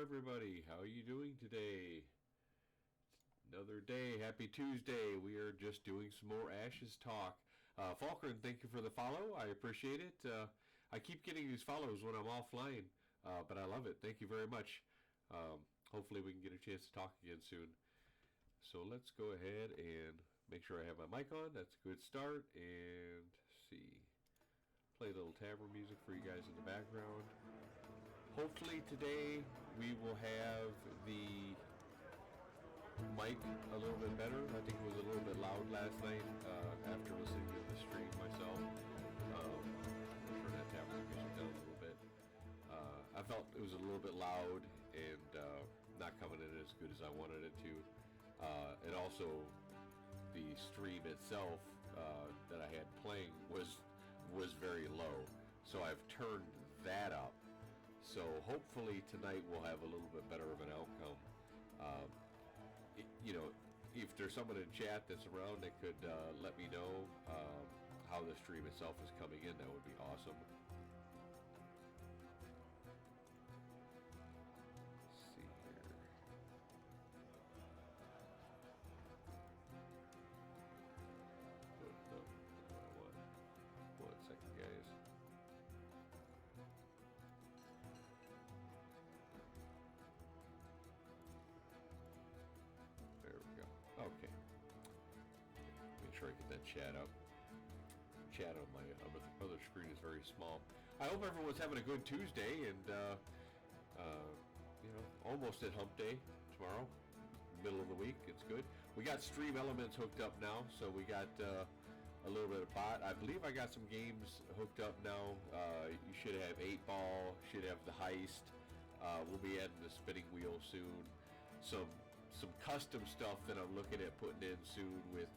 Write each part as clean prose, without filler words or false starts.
everybody. How are you doing today? Another day. Happy Tuesday. We are just doing some more Ashes talk. Falkern, thank you for the follow. I appreciate it. I keep getting these follows when I'm offline, but I love it. Thank you very much. Hopefully we can get a chance to talk again soon. So let's go ahead and make sure I have my mic on. That's a good start. And see. Play a little tavern music for you guys in the background. Hopefully today we will have the mic a little bit better. I think it was a little bit loud last night after listening to the stream myself. Turn that tavern music down a little bit. I felt it was a little bit loud and not coming in as good as I wanted it to. And also the stream itself that I had playing was very low. So I've turned that up. So hopefully tonight we'll have a little bit better of an outcome. If there's someone in chat that's around that could let me know how the stream itself is coming in, that would be awesome. Let's see here. One second, guys. There we go. Okay. Make sure I get that chat up. Chat on my other screen is very small. I hope everyone's having a good Tuesday and almost at hump day tomorrow. Middle of the week. It's good. We got Stream Elements hooked up now, so we got a little bit of bot. I believe I got some games hooked up now. You should have 8-Ball, should have the Heist. We'll be adding the spinning wheel soon. Some custom stuff that I'm looking at putting in soon with,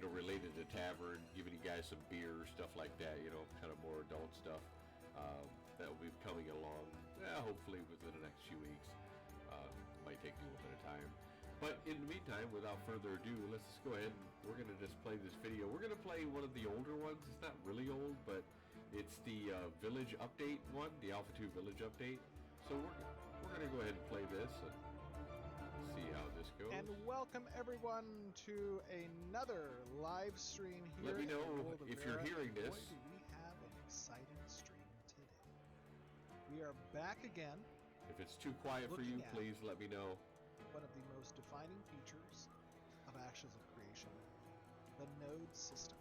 related to Tavern, giving you guys some beer, stuff like that, kind of more adult stuff. That will be coming along, hopefully within the next few weeks. Might take a little bit of time. But in the meantime, without further ado, let's just go ahead and we're going to just play this video. We're going to play one of the older ones. It's not really old, but it's the Village Update one, the Alpha 2 Village Update. So we're going to go ahead and play this and see how this goes. And welcome everyone to another live stream here. Let me know if you're hearing this. Boy, do we have an exciting stream today. We are back again. If it's too quiet for you, please let me know. One of the most defining features of Ashes of Creation, the node system.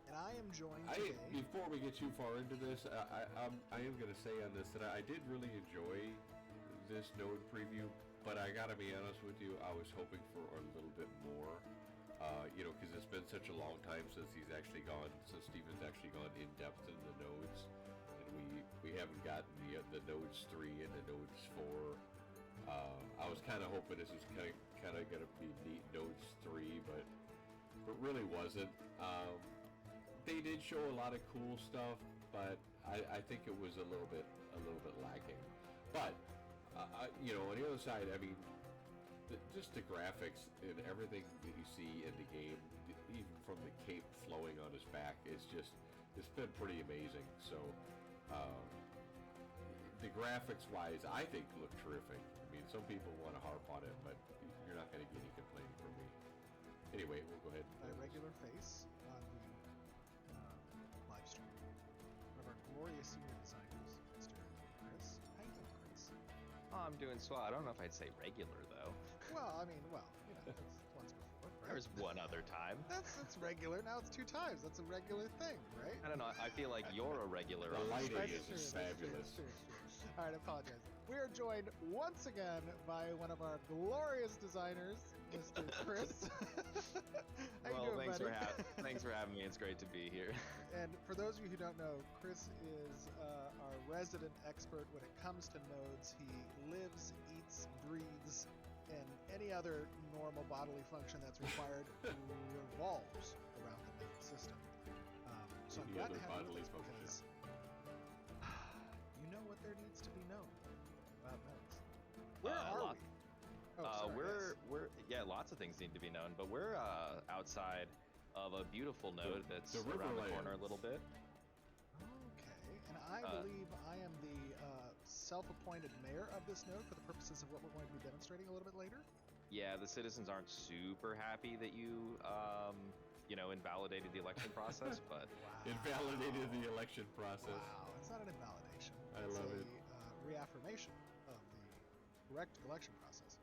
And I am joined today... Before we get too far into this, I am going to say on this that I did really enjoy this node preview, but I got to be honest with you, I was hoping for a little bit more, because it's been such a long time since Steven's actually gone in depth in the nodes, and we haven't gotten the nodes 3 and the nodes 4. I was kind of hoping this was kind of going to be neat nodes 3, but really wasn't. They did show a lot of cool stuff, but I think it was a little bit lacking. But on the other side, I mean, just the graphics and everything that you see in the game, even from the cape flowing on his back, it's been pretty amazing. So the graphics wise, I think look terrific. I mean, some people want to harp on it, but you're not going to get any complaining from me. Anyway, we'll go ahead and play. My regular face on the live stream. One of our glorious senior designers, Mr. Chris. How you doing, Chris? Oh, I'm doing swell. I don't know if I'd say regular, though. Well, that's once before. Right? There was one other time. That's regular. Now it's 2 times. That's a regular thing, right? I don't know. I feel like you're a regular. The lighting is fabulous. True. All right, I apologize. We are joined once again by one of our glorious designers, Mr. Chris. How you doing, thanks for having me. It's great to be here. And for those of you who don't know, Chris is our resident expert when it comes to nodes. He lives, eats, breathes, and any other normal bodily function that's required revolves around the node system. So I'm glad to have you with us because you know what there needs to be known about nodes. Where are we? We're lots of things need to be known, but we're outside of a beautiful node that's around the corner a little bit. Okay, and I believe I am the self-appointed mayor of this node for the purposes of what we're going to be demonstrating a little bit later. Yeah, the citizens aren't super happy that you, invalidated the election process, but Wow. Invalidated the election process. Wow, it's not an invalidation. I It's love a, it. Reaffirmation of the correct election process.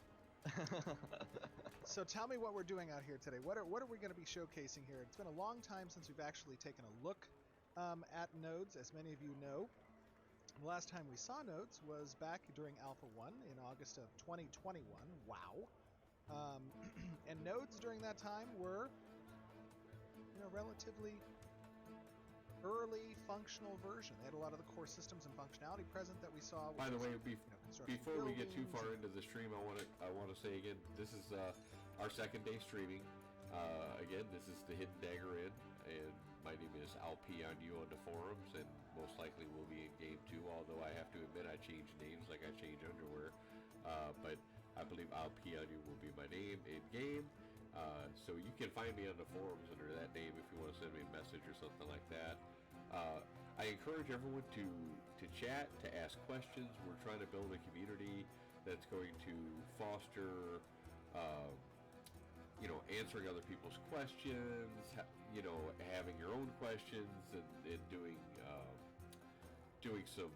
So tell me what we're doing out here today. What are we going to be showcasing here? It's been a long time since we've actually taken a look at nodes, as many of you know. The last time we saw nodes was back during Alpha 1 in August of 2021. Wow. And nodes during that time were, relatively early functional version. They had a lot of the core systems and functionality present that we saw. By the way, before we get too far buildings into the stream, I want to say again, this is our second day streaming. Again, this is the Hidden Dagger Inn, and my name is Alp on you on the forums, and most likely will be in game 2. Although I have to admit, I change names like I change underwear. But I believe Alp on you will be my name in game. So you can find me on the forums under that name if you want to send me a message or something like that. I encourage everyone to chat, to ask questions. We're trying to build a community that's going to foster, answering other people's questions, having your own questions, and doing some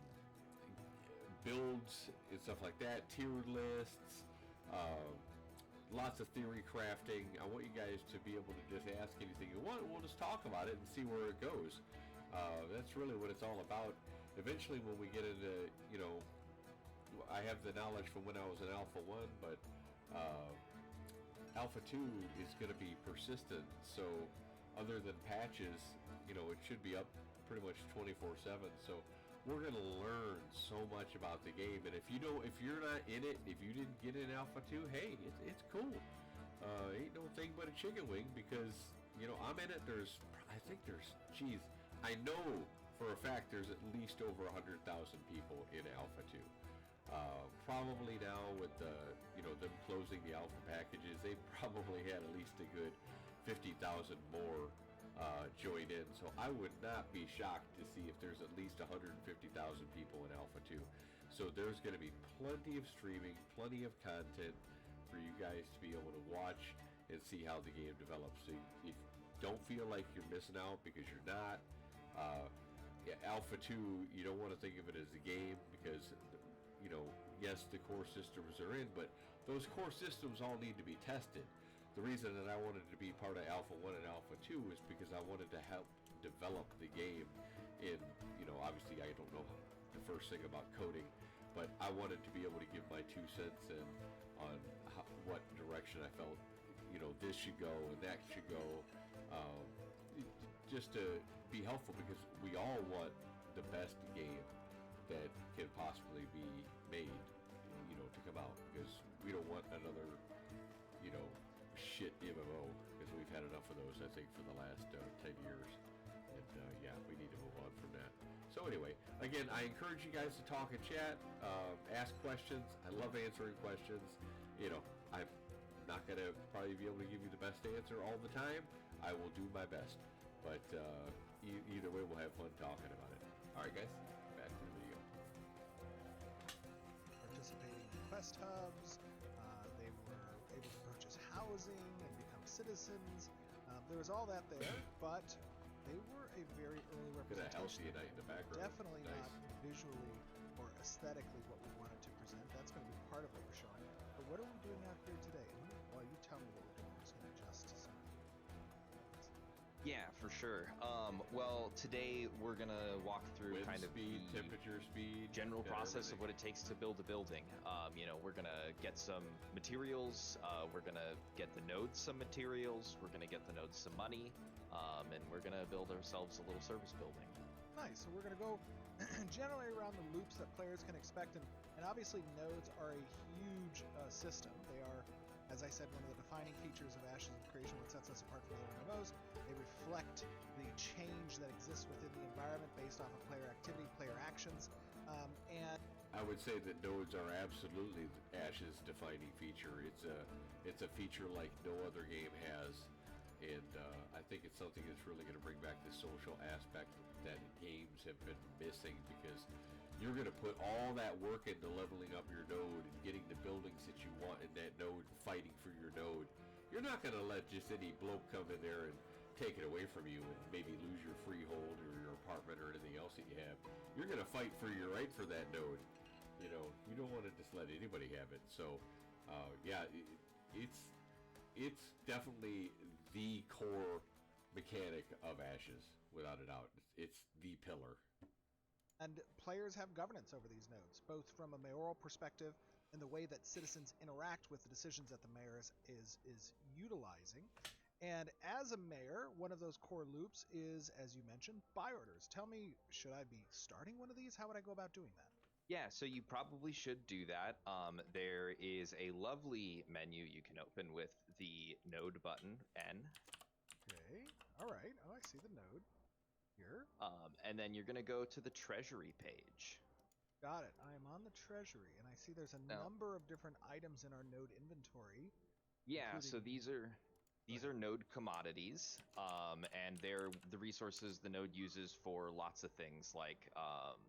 builds and stuff like that, tiered lists, lots of theory crafting. I want you guys to be able to just ask anything you want. We'll just talk about it and see where it goes. That's really what it's all about. Eventually, when we get into, I have the knowledge from when I was in Alpha 1, but Alpha 2 is going to be persistent. So other than patches, it should be up pretty much 24/7. So we're going to learn so much about the game. And if you're not in it, if you didn't get in Alpha 2, hey, it's cool. Ain't no thing but a chicken wing, because I'm in it. I know for a fact there's at least over 100,000 people in Alpha 2. Probably now with them closing the alpha packages, they probably had at least a good 50,000 more join in. So I would not be shocked to see if there's at least 150,000 people in Alpha 2. So there's going to be plenty of streaming, plenty of content for you guys to be able to watch and see how the game develops. So if don't feel like you're missing out, because you're not. Alpha 2, you don't want to think of it as a game, because yes, the core systems are in, but those core systems all need to be tested. The reason that I wanted to be part of Alpha 1 and Alpha 2 is because I wanted to help develop the game in, obviously I don't know the first thing about coding, but I wanted to be able to give my 2 cents in on what direction I felt, this should go and that should go, just to be helpful, because we all want the best game that can possibly be made, to come out, because we don't want another, shit MMO, because we've had enough of those, I think, for the last 10 years, and we need to move on from that. So anyway, again, I encourage you guys to talk and chat, ask questions. I love answering questions. I'm not going to probably be able to give you the best answer all the time. I will do my best, but either way, we'll have fun talking about it. All right, guys, back to the video. Participating in quest hubs, they were able to purchase housing and become citizens. There was all that there, but they were a very early Gonna representation. LCA in the background. Definitely Nice. not visually or aesthetically what we wanted to present. That's going to be part of what we're showing. But what are we doing out here today? Well, you tell me what we're doing. I'm just going to adjust some. yeah, for sure. Well, today we're gonna walk through Wind kind of speed, the temperature speed, general and process of everything. what it takes to build a building. We're gonna get some materials. We're gonna get the nodes some materials. We're gonna get the nodes some money, and we're gonna build ourselves a little service building. Nice. So we're going to go generally around the loops that players can expect. And obviously nodes are a huge system. They are, as I said, one of the defining features of Ashes of Creation, what sets us apart from other MMOs. They reflect the change that exists within the environment based off of player activity, player actions. And I would say that nodes are absolutely Ash's defining feature. It's a feature like no other game has. And I think it's something that's really going to bring back the social aspect that games have been missing, because you're going to put all that work into leveling up your node and getting the buildings that you want in that node, fighting for your node. You're not going to let just any bloke come in there and take it away from you and maybe lose your freehold or your apartment or anything else that you have. You're going to fight for your right for that node. You know, you don't want to just let anybody have it. So, yeah, it's definitely the core mechanic of Ashes, without a doubt. It's the pillar. And players have governance over these nodes, both from a mayoral perspective and the way that citizens interact with the decisions that the mayor is utilizing. And as a mayor, one of those core loops is, as you mentioned, buy orders. Tell me, should I be starting one of these? How would I go about doing that? Yeah, so you probably should do that. There is a lovely menu you can open with the node button, N. Okay, all right. Oh, I see the node here. And then you're going to go to the treasury page. Got it. I am on the treasury, and I see there's a number of different items in our node inventory. Yeah, so these are node commodities, and they're the resources the node uses for lots of things like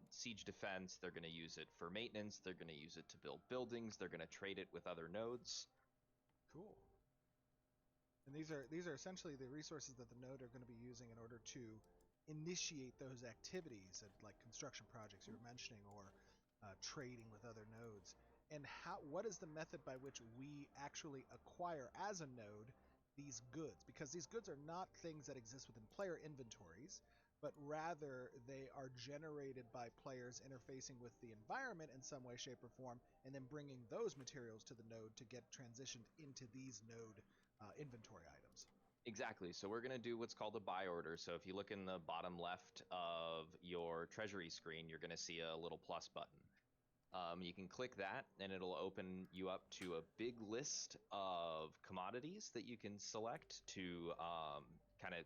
siege defense. They're going to use it for maintenance. They're going to use it to build buildings. They're going to trade it with other nodes. Cool. And these are essentially the resources that the node are going to be using in order to initiate those activities, like construction projects you were mentioning, or trading with other nodes. And what is the method by which we actually acquire as a node these goods? Because these goods are not things that exist within player inventories, but rather they are generated by players interfacing with the environment in some way, shape, or form, and then bringing those materials to the node to get transitioned into these node inventory items. Exactly. So we're going to do what's called a buy order. So if you look in the bottom left of your treasury screen, you're going to see a little plus button. You can click that and it'll open you up to a big list of commodities that you can select to kind of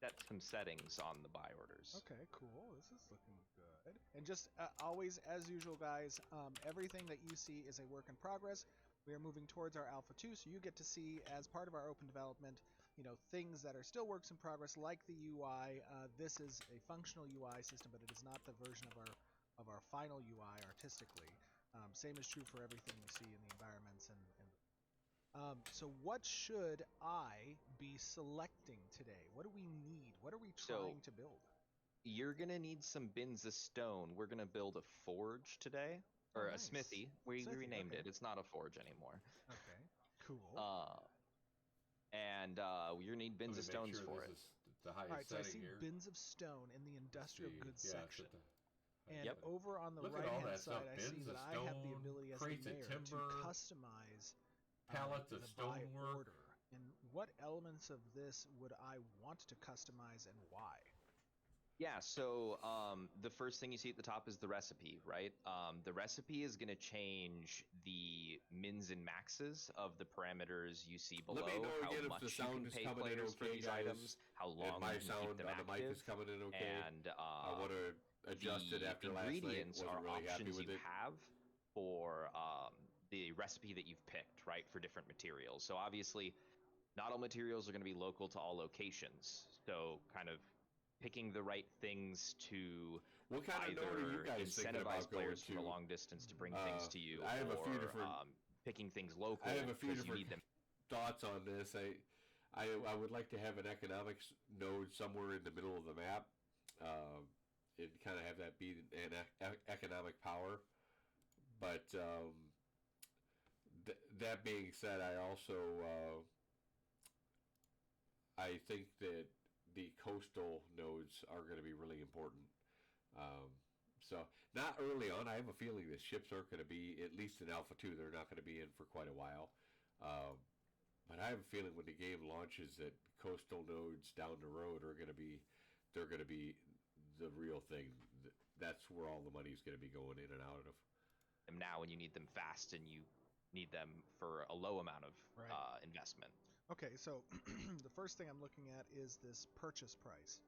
set some settings on the buy orders. Okay, cool. This is looking good. And just always, as usual, guys, everything that you see is a work in progress. We are moving towards our Alpha 2, so you get to see, as part of our open development, things that are still works in progress, like the UI. This is a functional UI system, but it is not the version of our final UI artistically. Same is true for everything you see in the environments so what should I be selecting today? What do we need? What are we trying to build? You're going to need some bins of stone. We're going to build a forge today. Or a nice. smithy. We renamed it. It's not a forge anymore. Okay, cool. And you're going to need bins of stones for it. The highest All right, so I see here. bins of stone in the industrial goods section. And Yep. over on the right-hand side, I see that I have the ability as the mayor to customize pallets of the buy stonework. order. And what elements of this would I want to customize and why? Yeah, so the first thing you see at the top is the recipe, right? The recipe is going to change the mins and maxes of the parameters you see below. Let me know how again much if the sound you is can pay coming in players for okay, these guys. items, how long my you can sound keep them on the mic active, is coming in okay. and I want to adjust it after last night. ingredients Wasn't are really happy options with you it. have for the recipe that you've picked, right, for different materials. So obviously, not all materials are going to be local to all locations. So kind of picking the right things to What kind of node are you either guys thinking incentivize about going players from a to? long distance to bring things to you, I have or a few different. picking things local. I have a few because you different need them. thoughts on this. I would like to have an economics node somewhere in the middle of the map, and kind of have that be an economic power. But that being said, I also I think that the coastal nodes are going to be really important. So not early on. I have a feeling that ships aren't going to be, at least in Alpha 2, they're not going to be in for quite a while. But I have a feeling when the game launches that coastal nodes down the road are going to be, they're going to be the real thing. That's where all the money is going to be going in and out of. Them now, when you need them fast and you need them for a low amount of investment. Okay, so the first thing I'm looking at is this purchase price.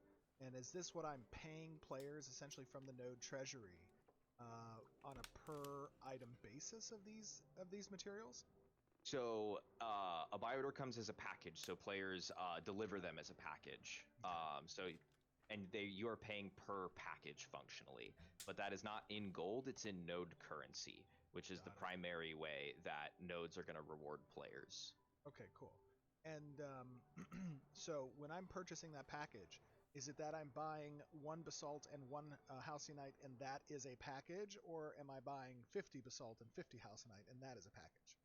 And is this what I'm paying players essentially from the node treasury on a per item basis of these materials? So a bioorder comes as a package, so players deliver them as a package. And you are paying per package functionally, but that is not in gold; it's in node currency, which is the primary way that nodes are going to reward players. Okay, cool. And so when I'm purchasing that package, is it that I'm buying one basalt and one halcyon and that is a package, or am I buying 50 basalt and 50 halcyon and that is a package?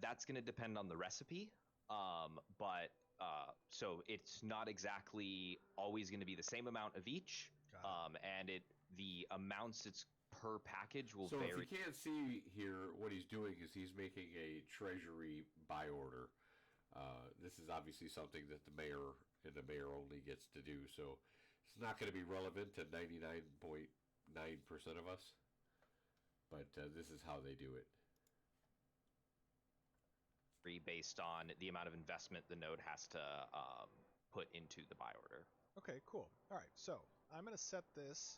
That's going to depend on the recipe, so it's not exactly always going to be the same amount of each, and the amounts it's per package will vary. So if you can't see here, what he's doing is he's making a treasury buy order. This is obviously something that the mayor and the mayor only gets to do, so it's not going to be relevant to 99.9% of us, but this is how they do it. Based on the amount of investment the node has to put into the buy order. Okay, cool. All right, so I'm going to set this,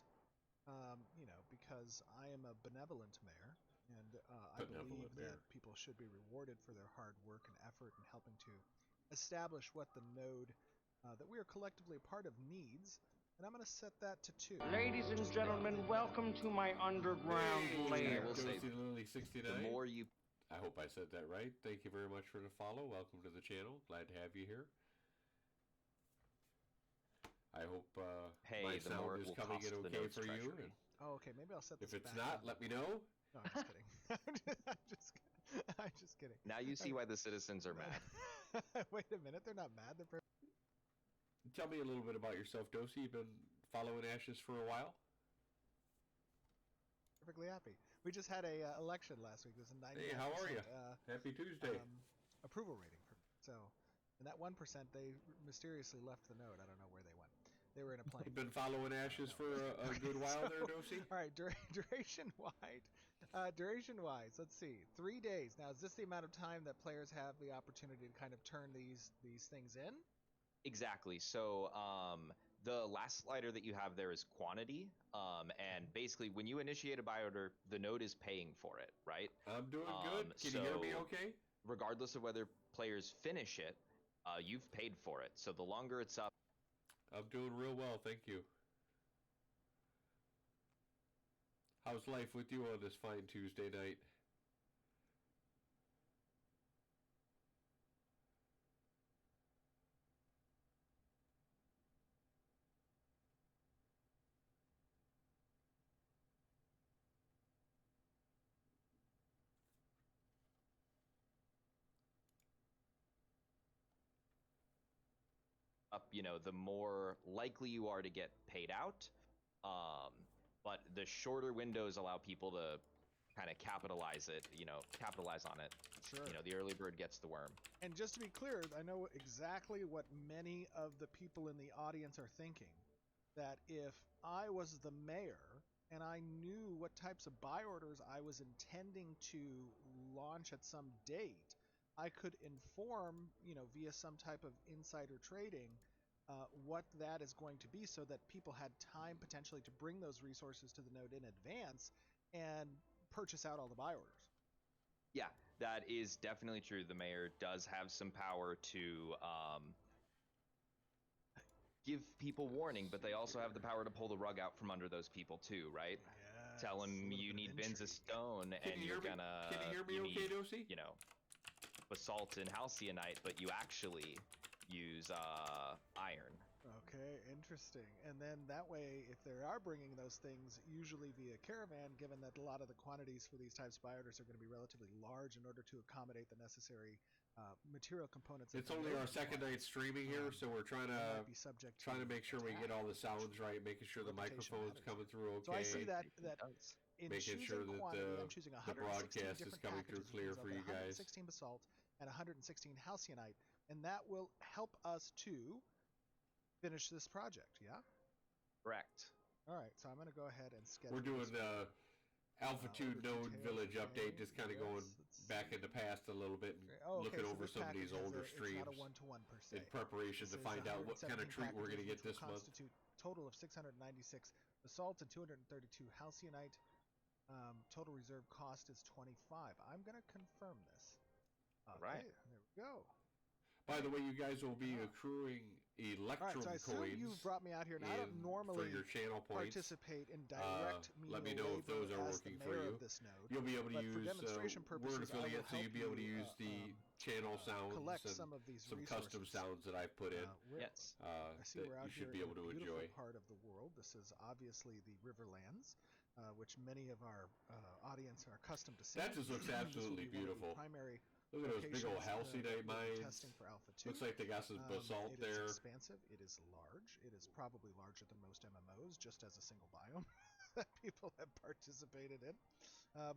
because I am a benevolent mayor, and I believe that people should be rewarded for their hard work and effort in helping to establish what the node that we are collectively a part of needs. And I'm going to set that to 2. Ladies and gentlemen, welcome to my underground lair. The more you... I hope I said that right. Thank you very much for the follow. Welcome to the channel. Glad to have you here. I hope my sound is coming in okay for you. Oh, okay. Maybe I'll set this If it's back not, let me know. No, I'm just kidding. I'm just kidding. Now you see why the citizens are mad. Wait a minute. They're not mad. They're Tell me a little bit about yourself, Dosey. You've been following Ashes for a while? perfectly happy. We just had a election last week. There's a 99%. Hey, how are you? Happy Tuesday. Approval rating. So, and that 1%, they mysteriously left the node. I don't know where they went. They were in a plane. You've been following Ashes for a good while there, Dosey? All right, duration-wise, let's see, 3 days. Now, is this the amount of time that players have the opportunity to kind of turn these things in? Exactly. So the last slider that you have there is quantity, and basically when you initiate a buy order, the node is paying for it, right? I'm doing good. Can you hear me okay? Regardless of whether players finish it, you've paid for it. So the longer it's up... I'm doing real well, thank you. How's life with you on this fine Tuesday night? up, the more likely you are to get paid out. But the shorter windows allow people to kind of capitalize on it. Sure. The early bird gets the worm. And just to be clear, I know exactly what many of the people in the audience are thinking. That if I was the mayor and I knew what types of buy orders I was intending to launch at some date, I could inform, via some type of insider trading, what that is going to be so that people had time potentially to bring those resources to the node in advance and purchase out all the buy orders. Yeah, that is definitely true. The mayor does have some power to give people warning, but they also have the power to pull the rug out from under those people too, right? Yes, tell them you need bins of stone and you're gonna... Can you hear me okay, Dosey? Basalt and halcyonite, but you actually use iron. Okay, interesting. And then that way, if they are bringing those things, usually via caravan, given that a lot of the quantities for these types of buy orders are going to be relatively large in order to accommodate the necessary material components. It's only our second night streaming here, so we're trying to make sure we get all the sounds right, making sure the microphone's coming through okay. So I see that in making sure that quantity, I'm choosing the broadcast is coming through clear for you guys. 116 basalt and 116 halcyonite, and that will help us to finish this project, yeah? Correct. All right, so I'm going to go ahead and schedule. We're doing the Altitude Node Village update, just kind of going back in the past a little bit and looking over some of these older streams not a one-to-one per se. in preparation to find out what kind of treat we're going to get this month. Total of 696 basalt and 232 halcyonite. Total reserve cost is 25. I'm going to confirm this. right. Okay, there we go. By the way, you guys will be accruing All right, electrum so I assume coins you've brought me out here. Now, I don't for normally your channel points. participate in direct Let me menial know if those labor are as working the for mayor you. of this node. You'll be able to But for use demonstration word purposes, I will affiliate, so help you'll be able to you, use the channel sounds collect and some of these some custom resources. sounds that I've put in. Yes. I see That we're out you should here be able in to a beautiful enjoy. part of the world. This is obviously the Riverlands, which many of our audience are accustomed to seeing. That just looks absolutely This will be beautiful. One of the primary Look at those big old locations, halcydite that we'll be mines. testing for Alpha 2. Looks like they got some basalt it there. is expansive. It is large. It is probably larger than most MMOs, just as a single biome that people have participated in.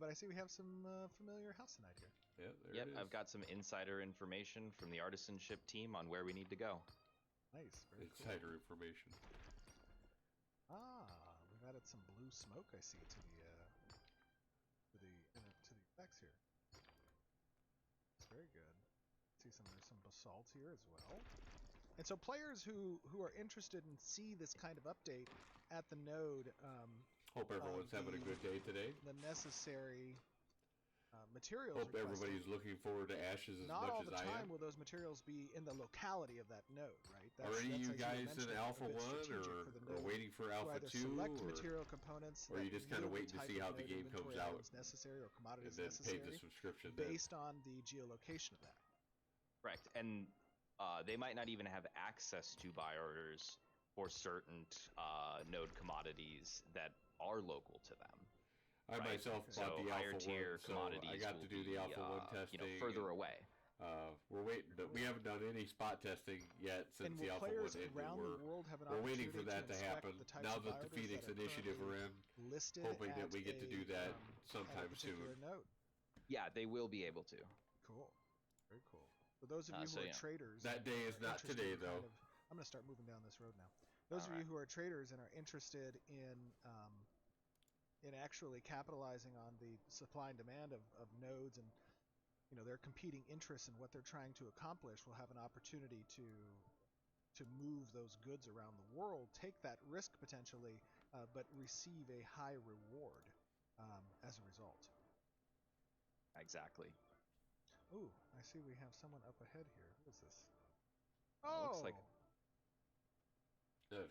But I see we have some familiar halcynite here. Yeah, there Yep, it is. I've got some insider information from the artisanship team on where we need to go. Nice, very cool. Insider information. We've added some blue smoke. I see to the effects here. It's very good. See there's some basalt here as well. And so players who are interested and see this kind of update at the node, Hope everyone's having a good day today. the necessary materials. Hope requested. everybody's looking forward to Ashes as Not much all as the I time am. will those materials be in the locality of that node, right? Are any of you as guys mentioned, in a Alpha bit 1 strategic or for the or node waiting for to Alpha either 2? select Or material components or you that just kind of yield waiting to type see of how the node game comes inventory out items necessary or and commodities then pay the necessary subscription then? based on the geolocation of that. Correct. And they might not even have access to buy orders for certain node commodities that are local to them. I right? myself So bought the higher Alpha tier 1, so commodities I got to will do the be, Alpha 1 testing. further away. We're waiting. We haven't done any spot testing yet since And the will Alpha 1 players ended. around the world have an We're waiting for opportunity that to inspect happen. the types Now of that the buy orders Phoenix that are Initiative are in, listed hoping that at we get to do that sometime at a particular soon. node? Yeah, they will be able to. Cool, very cool. For those of you So, who are yeah. traders, That and day are is not interested today, in though. I'm going to start moving down this road now. Those of you who are traders and are interested in actually capitalizing on the supply and demand of nodes and their competing interests and what they're trying to accomplish will have an opportunity to move those goods around the world, take that risk potentially, but receive a high reward as a result. Exactly. Ooh, I see we have someone up ahead here. Who is this? Looks like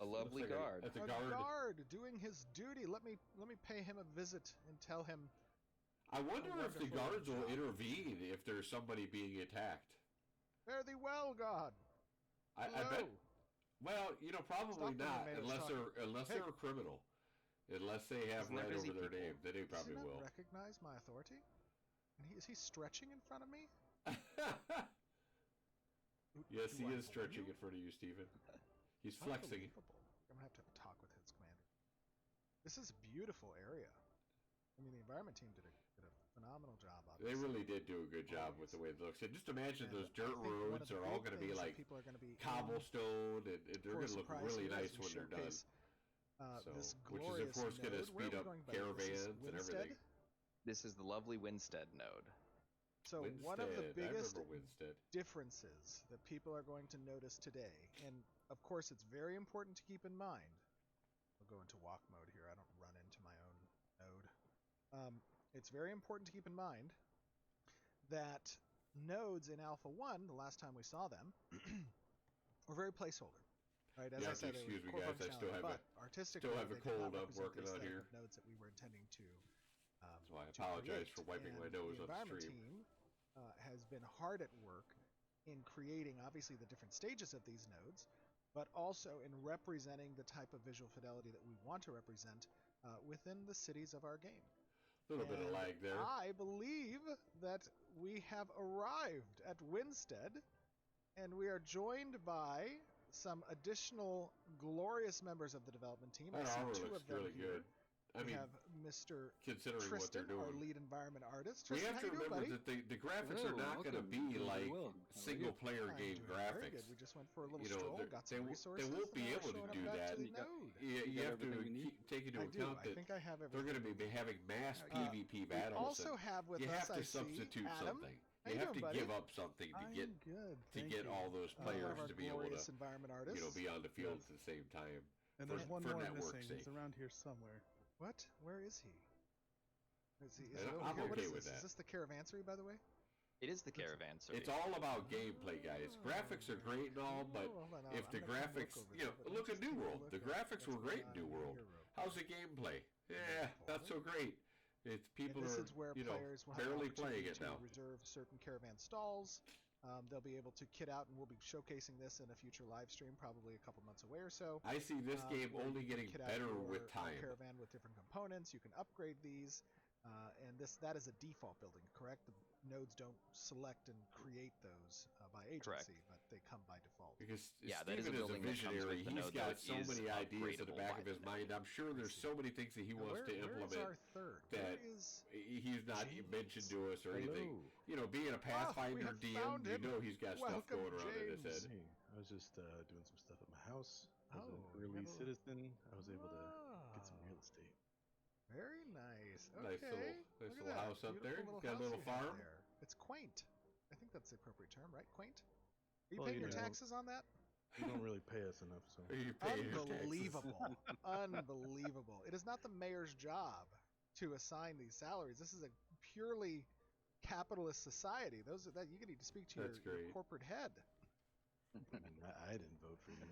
a lovely guard. That's A a guard. guard doing his duty. Let me pay him a visit and tell him. I wonder if the wonderful guards will job. intervene if there's somebody being attacked. Fare thee well, God. I Hello. bet. Well, probably Stop when the not mayor's unless talking. they're a criminal, unless they have Isn't there right busy over their people? name. Then they Does probably he not will. recognize my authority? And is he stretching in front of me? Yes, Do he I is stretching bore in front of you, Stephen. He's you? flexing. Unbelievable. I'm gonna have to talk with his commander. This is a beautiful area. I mean, the environment team did a phenomenal job. They Obviously. really did do a good job with the way it looks. And just imagine And those dirt I think one of roads the are all big going to be things that like people are going to be in cobblestone, and they're for going to look surprise really here nice as we when they're done. showcase, this Which is of glorious course going to node. Where speed are we up going by the way? caravans Is this and Winstead? everything. This is the lovely Winstead node. So one of the Winstead, biggest I remember Winstead. differences that people are going to notice today, and of course it's very important to keep in mind. I'll go into walk mode here. I don't run into my own node. It's very important to keep in mind that nodes in Alpha 1, the last time we saw them, were very placeholder. Right, as You I have to said, they excuse were me, core guys. I still functionality, have but artistically, a they did cold not I'm represent working the on aesthetic here. of nodes that we were intending to. So I to apologize create. for wiping my And nose the on environment stream. team has been hard at work in creating, obviously, the different stages of these nodes, but also in representing the type of visual fidelity that we want to represent within the cities of our game. A little bit of lag there. I believe that we have arrived at Winstead, and we are joined by some additional glorious members of the development team. I That see armor two looks of them really here. good. I We mean, have Mr. considering what Tristan, they're our doing. lead environment artist. We Tristan, have how to you doing, remember buddy? that the graphics are not going to be like single-player I'm game doing very graphics. good. We just went for a little You know, stroll, got some resources. they won't be and now able we're to showing do up back that. to the node. You have to take into I do. account I that think I have everything. they're going to be having mass PvP We battles. also and have with you us, have to I see, substitute Adam. something. How You you have doing, to buddy? give up something to get good. all those One players of our to be able to glorious environment artists. be on the field at the same time. And there's one for more network's missing. sake. He's around here somewhere. What? Where is he? Is he And over I'm here? What okay is with this? that. Is this the Caravanserai, by the way? It is the caravanserai. It's all about gameplay, guys. Graphics are great and all, but if the graphics, look at New World. The graphics were great in New World. How's the gameplay? Yeah, not so great. It's people this are, is where players will have barely an playing opportunity it now. to reserve certain caravan stalls. They'll be able to kit out, and we'll be showcasing this in a future live stream, probably a couple months away or so. I see this game where only you can getting kit out better your, with time. Caravan with different components. You can upgrade these, and that is a default building, correct? The nodes don't select and create those by agency, Correct. but they come by default. Because that is a Steven is a building that comes visionary. with the He's node, got though so it is many ideas in the upgradable back by of his the mind. I'm sure there's so many things that he Now, wants to where implement is our third? that Where is he's not James? mentioned to us or anything. Hello. Being a Pathfinder have DM, found him. he's got stuff Welcome, going around in his James. head. Hey, I was just doing some stuff at my house. As Oh, an you early have a- citizen, I was able to get some real estate. Very nice. Nice Okay. little Look at little that. house up there. Beautiful Got a house little you have farm. there. It's quaint. I think that's the appropriate term, right? Quaint. Are you Well, paying you your know. taxes on that? You don't really pay us enough, so. Are you paying your taxes? Unbelievable. Unbelievable. It is not the mayor's job to assign these salaries. This is a purely capitalist society. That you need to speak to That's your great. corporate head. I didn't vote for you.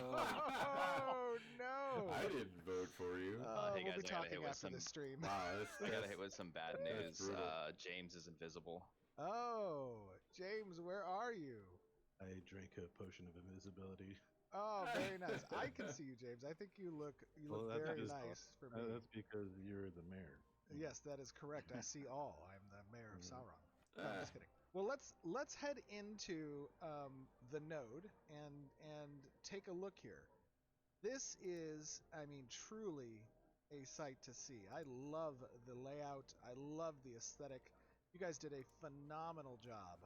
Oh no! I didn't vote for you. Hey we'll guys, be I gotta hit talking with after some- the stream. Wow, I gotta hit with some bad That's news. brutal. James is invisible. Oh, James, where are you? I drank a potion of invisibility. Oh, very nice. I can see you, James. I think you look Well, that's very just- nice for me. That's because you're the mayor. Yes, that is correct. I see all. I'm the mayor of Sauron. No, I'm Ah. just kidding. Well, let's head into the node and take a look here. This is, I mean, truly a sight to see. I love the layout. I love the aesthetic. You guys did a phenomenal job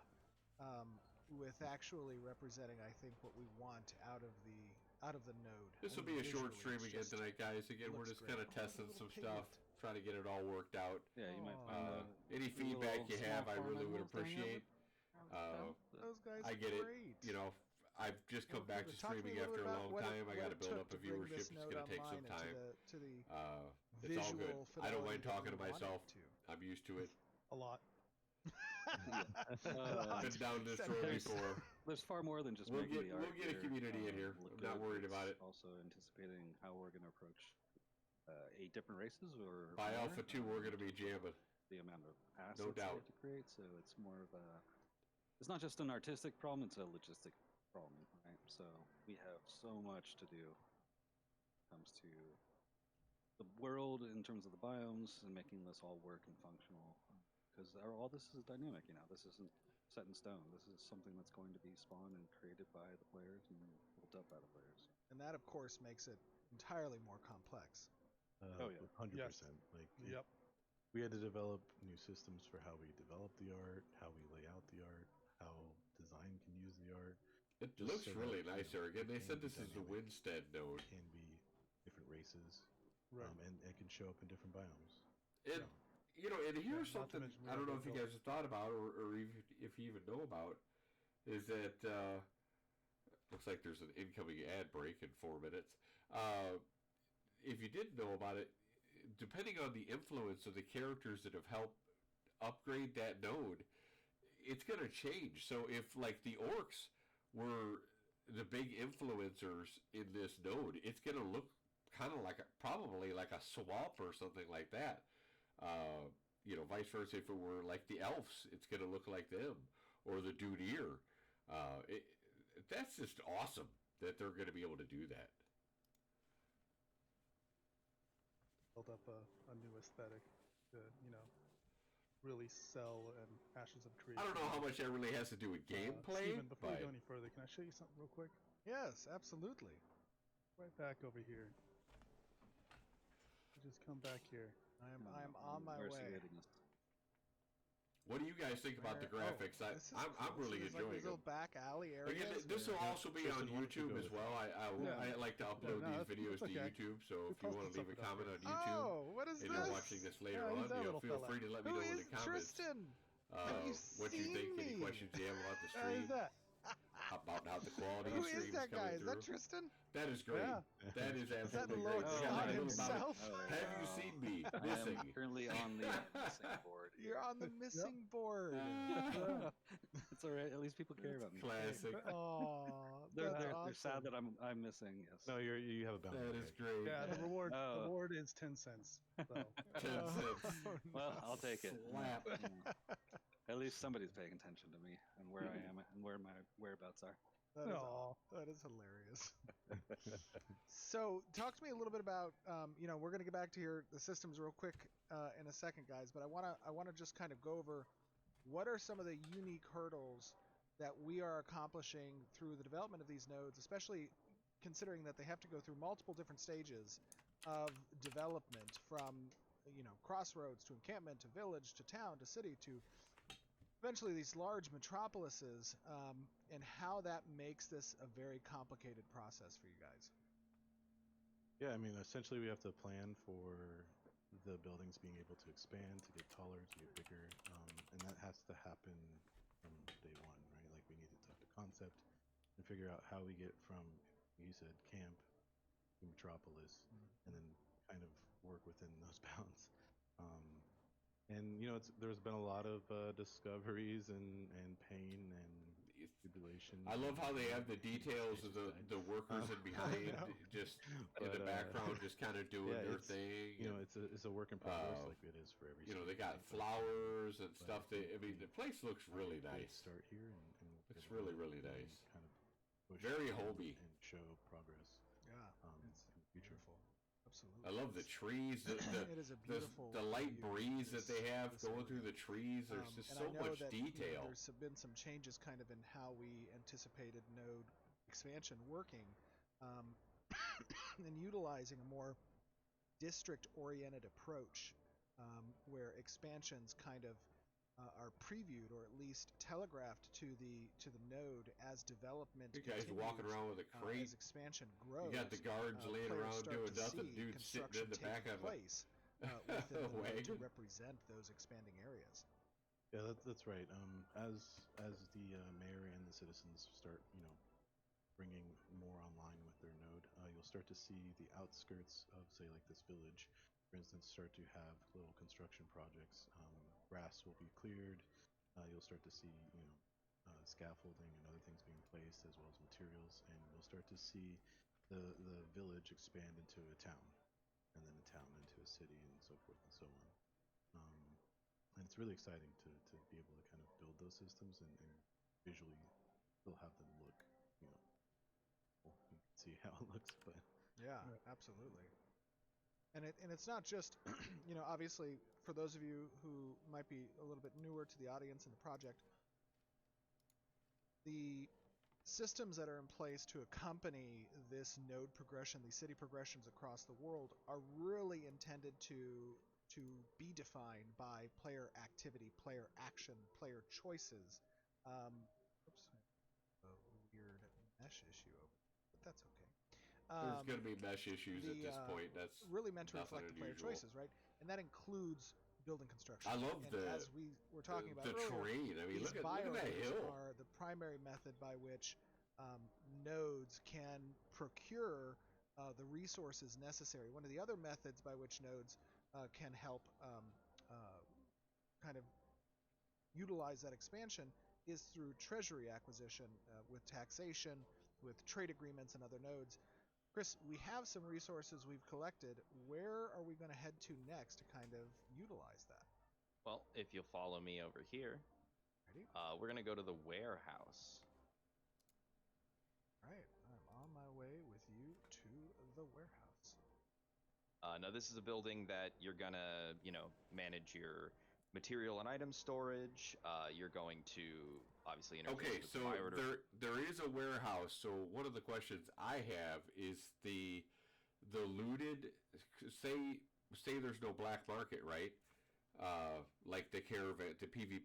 with actually representing, I think, what we want out of the node. This will be a short Visually, stream it's again just- tonight, guys. Again, we're looks just great. kind of Oh, testing little some piglet. stuff, trying to get it all worked out. Yeah, you might Aw. find Any feedback you have, I really would appreciate. Those guys I are get it. great. I've just come back to Talk me streaming a little after bit a about long what time. I got to it build took up a to bring viewership. this It's node going to take some online and time. to the It's all good. visual I don't fidelity mind that talking you to want myself. it to. I'm used to it. A lot. I've been down this road before. There's far more than just We'll making get- the we'll art get a here, community in here. look I'm not good. worried It's about it. Also anticipating how we're going to approach 8 different races or By more, Alpha 2, we're going to be jamming. the amount of assets No we doubt. have to create. So it's more of a. It's not just an artistic problem; it's a logistic problem, right? So we have so much to do. When it comes to the world in terms of the biomes and making this all work and functional, because all this is dynamic. This isn't set in stone. This is something that's going to be spawned and created by the players and built up by the players. And that, of course, makes it entirely more complex. Oh, yeah. 100%. Yes. Like, Yep. we had to develop new systems for how we develop the art, how we lay out the art, how design can use the art. It Just looks so that, really you nice know, there. Again, they it said can be this is the dynamic. Winstead node. Can be different races, Right. and it can show up in different biomes. And and here's not to something mention we I don't have know if you that guys have thought about or if you even know about, is that looks like there's an incoming ad break in 4 minutes. If you didn't know about it, depending on the influence of the characters that have helped upgrade that node, it's going to change. So if like the orcs were the big influencers in this node, it's going to look kind of like probably like a swamp or something like that. Vice versa, if it were like the elves, it's going to look like them, or the Duneer. That's just awesome that they're going to be able to do that. Build up a new aesthetic to, really sell and Ashes of Creation. I don't know how much that really has to do with gameplay, Steven, before but we go any further, can I show you something real quick? Yes, absolutely. Right back over here. Just come back here. I'm on my Mercy way. leading us. what do you guys think about the graphics? This is I'm cool. really So there's, enjoying like these them. little back alley areas. Again, this will where- also be on Tristan, why don't you YouTube go as with well. I like to upload no, these that's videos to okay. YouTube, so if We you want to posted leave a something up comment on there. YouTube Oh, what is and this? you're watching this later Yeah, he's on, that little feel fella. free to let me Who know in is the comments Tristan? Have you what you seen think, any me? questions you have about the Who's stream. that? about how the quality Who streams is that guy? coming Is through. that Tristan? That is great. Yeah. That is Is that absolutely Lord great. Scott Yeah, I know about it. himself? Oh, Have you wow. seen me I am missing? currently on the missing board. You're on the missing board. It's all right. At least people care about me. Classic. Oh, They're, that's they're, awesome. they're sad that I'm missing. Yes. No, you have a bounty. That is tag. great. Yeah, the reward Oh. is 10 cents. So 10 cents. Oh, Well, no. I'll take it. Slap. At least somebody's paying attention to me and where I am and where my whereabouts are. Aw, that is hilarious. So, talk to me a little bit about, we're going to get back to the systems real quick in a second, guys. But I wanna just kind of go over what are some of the unique hurdles that we are accomplishing through the development of these nodes, especially considering that they have to go through multiple different stages of development, from crossroads to encampment to village to town to city to eventually these large metropolises, and how that makes this a very complicated process for you guys. Yeah, I mean, essentially we have to plan for the buildings being able to expand, to get taller, to get bigger, and that has to happen from day one, right? Like we need to talk to concept and figure out how we get from, you said, camp to metropolis, and then kind of work within those bounds. And there's been a lot of discoveries and pain and tribulation. I love how they have the and details of stages the workers in behind, know. just in the But, background, just kind of doing yeah, their it's, thing. You know, and, it's a work in progress, uh, like it is for every. they city, got but- flowers and but stuff. I think The place looks really we nice. Start here and Looks get really, on really and nice. Kind of push Very and- homey. and show progress. Yeah, in it's the future. beautiful. Absolutely. I love the trees, It is a beautiful the light view of breeze that they this- have this going area. through the trees. There's just And so I know much that, detail. there's been some changes kind of in how we anticipated node expansion working, and utilizing a more district-oriented approach, where expansions kind of are previewed or at least telegraphed to the node as development. You guys walking continues, around with a crate. as expansion grows. You got the guards laying players around start doing to nothing. see Dude sitting construction in the back taking of a place within the node to wagon. represent those expanding areas. Yeah, that's right. As the mayor and the citizens start, bringing more online with their node, you'll start to see the outskirts of, say, like this village, for instance, start to have little construction projects. Grass will be cleared. You'll start to see, scaffolding and other things being placed, as well as materials, and you'll start to see the village expand into a town, and then a town into a city, and so forth and so on. And it's really exciting to be able to kind of build those systems and visually still have them look, well, you can see how it looks, but Yeah, absolutely. And it's not just, obviously for those of you who might be a little bit newer to the audience and the project, the systems that are in place to accompany this node progression, these city progressions across the world, are really intended to be defined by player activity, player action, player choices. Oops, a weird mesh issue over, but that's okay. There's going to be mesh issues at the, this point. That's really meant to nothing reflect the player unusual. choices, right? And that includes building construction. I love and as we were talking about the earlier, terrain. I mean, these look at that biomes hill. are the primary method by which nodes can procure the resources necessary. One of the other methods by which nodes can help kind of utilize that expansion is through treasury acquisition, with taxation, with trade agreements and other nodes. Chris, we have some resources we've collected. Where are we going to head to next to kind of utilize that? Well, if you'll follow me over here, Ready? we're gonna go to the warehouse. All right, I'm on my way with you to the warehouse. Now, this is a building that you're gonna, manage your material and item storage. You're going to obviously interface Okay, with so the buy order. there is a warehouse. So one of the questions I have is the looted. Say there's no black market, right? Like the caravan, the PV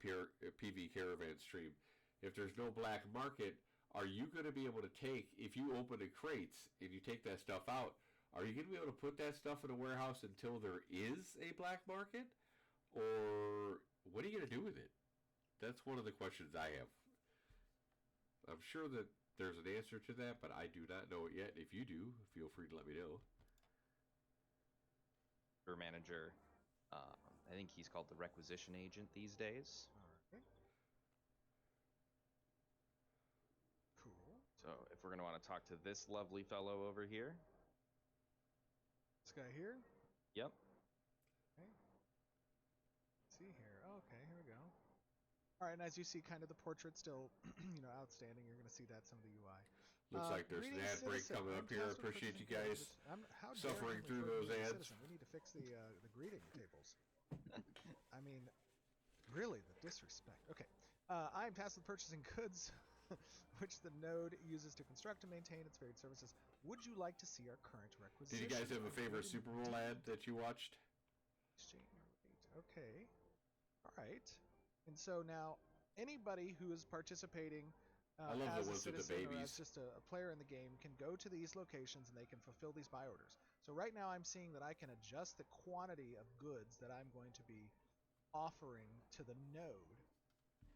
caravan stream. If there's no black market, are you going to be able to take, if you open the crates and you take that stuff out, are you going to be able to put that stuff in a warehouse until there is a black market? Or what are you going to do with it? That's one of the questions I have. I'm sure that there's an answer to that, but I do not know it yet. If you do, feel free to let me know. Manager. I think he's called the requisition agent these days. All right. Cool. So if we're going to want to talk to this lovely fellow over here. This guy here? Yep. Okay. Let's see here. Okay, here we go. All right, and as you see, kind of the portrait still, outstanding. You're going to see that some of the UI. Looks like there's an Greetings, ad break citizen. coming I'm up here. I tasked with appreciate you purchasing guys goods. How dare suffering him through refer to those me as ads. citizen? We need to fix the greeting tables. I mean, really, the disrespect. Okay. I am tasked with purchasing goods, which the node uses to construct and maintain its varied services. Would you like to see our current requisition? Did you guys have a favorite Super Bowl ad that you watched? Exchange rate. Okay. All right. And so now, anybody who is participating I love as the a ones with the citizen or babies. as just a player in the game can go to these locations and they can fulfill these buy orders. So right now I'm seeing that I can adjust the quantity of goods that I'm going to be offering to the node.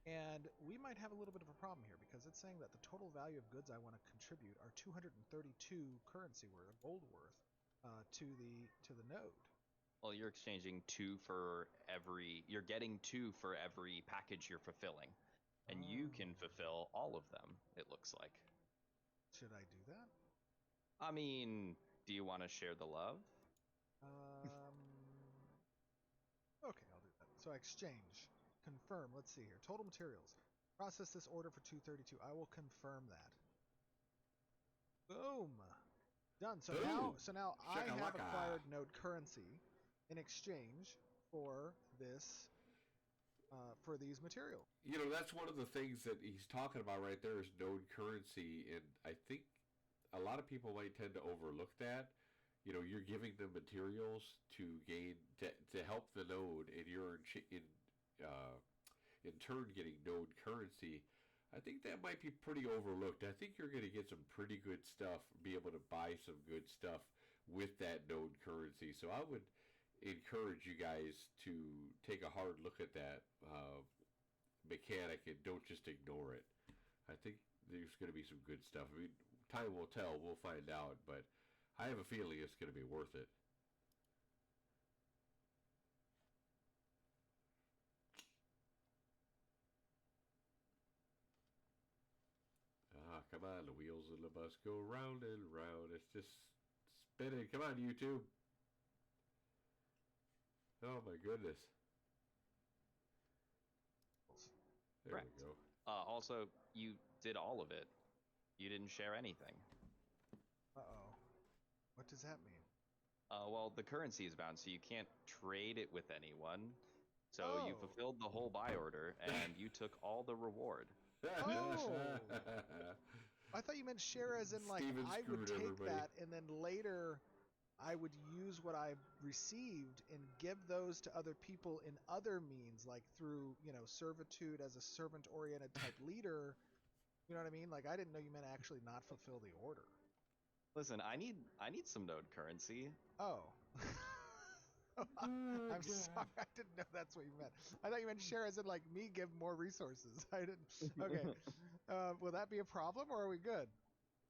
And we might have a little bit of a problem here because it's saying that the total value of goods I want to contribute are 232 currency worth, gold worth, to the node. Well, you're exchanging you're getting 2 for every package you're fulfilling. And you can fulfill all of them, it looks like. Should I do that? I mean, do you want to share the love? Okay, I'll do that. So I exchange. Confirm. Let's see here. Total materials. Process this order for 232. I will confirm that. Boom. Done. So Boom. now I have Shakalaka. acquired node currency in exchange for this for these materials. That's one of the things that he's talking about right there is node currency, and I think a lot of people might tend to overlook that. You're giving them materials to gain to help the node, and you're in turn getting node currency. I think that might be pretty overlooked. I think you're going to get some pretty good stuff, be able to buy some good stuff with that node currency. So I would encourage you guys to take a hard look at that mechanic and don't just ignore it. I think there's going to be some good stuff. I mean, time will tell. We'll find out, but I have a feeling it's going to be worth it. Come on, the wheels of the bus go round and round. It's just spinning. Come on, YouTube. Oh my goodness. There Correct. we go. Also, you did all of it. You didn't share anything. Uh-oh. What does that mean? Well, the currency is bound, so you can't trade it with anyone. So you Oh. fulfilled the whole buy order, and you took all the reward. Oh. I thought you meant share as in like Steven I would screwed take everybody. that and then later I would use what I received and give those to other people in other means, like through, servitude as a servant-oriented type leader. You know what I mean? Like I didn't know you meant actually not fulfill the order. Listen, I need some node currency. Oh. I'm sorry, I didn't know that's what you meant. I thought you meant share as in like me give more resources. I didn't. Okay. Will that be a problem or are we good?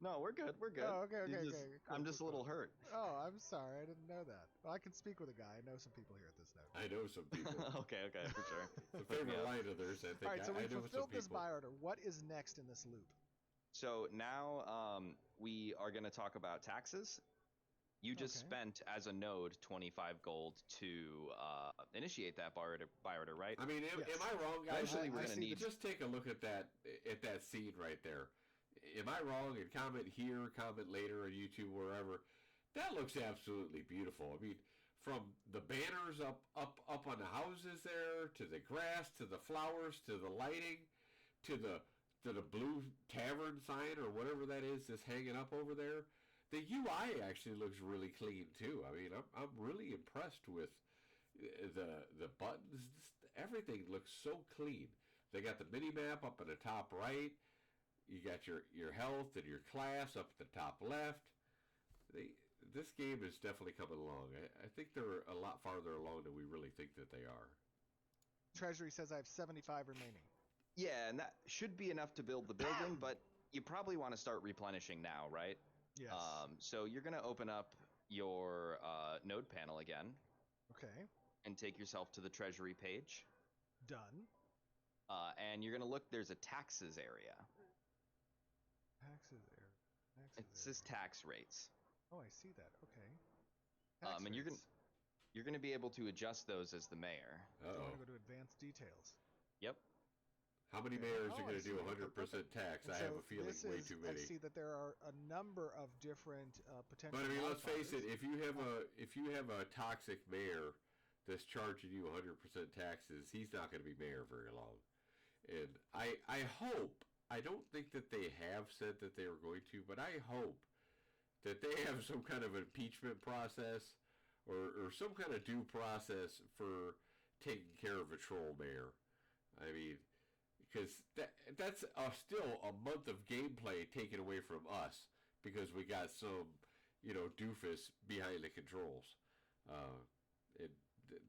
No, we're good. We're good. Oh, okay. Cool, I'm just cool, a little hurt. Oh, I'm sorry. I didn't know that. Well, I can speak with a guy. I know some people here at this node. I know some people. Okay, for sure. The favorite line of theirs, I think. All right, so we I know fulfilled some this people. buy order. What is next in this loop? So now we are going to talk about taxes. You just spent, as a node, 25 gold to initiate that buy order, right? I mean, Yes. am I wrong, guys? Eventually, we're going to need... Just take a look at that scene right there. Am I wrong? And comment here, comment later on YouTube, wherever. That looks absolutely beautiful. I mean, from the banners up on the houses there, to the grass, to the flowers, to the lighting, to the blue tavern sign or whatever that is that's hanging up over there. The UI actually looks really clean too. I mean, I'm really impressed with the buttons. Everything looks so clean. They got the mini map up in the top right. You got your health and your class up at the top left. This game is definitely coming along. I think they're a lot farther along than we really think that they are. Treasury says I have 75 remaining. Yeah, and that should be enough to build the building, but you probably want to start replenishing now, right? Yes. So you're going to open up your node panel again Okay. and take yourself to the treasury page. Done. And you're going to look, there's a taxes area. Taxes area. It says tax rates. Oh, I see that. Okay. Tax And rates. you're going to be able to adjust those as the mayor. So I'm Uh-oh. going to go to advanced details. Yep. How many Okay. mayors Oh, are I going to see do that. 100% tax? And I have so a feeling this way is, too many. I see that there are a number of different potential. But I mean, let's face it. modifiers. If you have a toxic mayor that's charging you 100% taxes, he's not going to be mayor very long. And I hope, I don't think that they have said that they were going to, but I hope that they have some kind of impeachment process or some kind of due process for taking care of a troll mayor. I mean, because that's still a month of gameplay taken away from us because we got some, doofus behind the controls.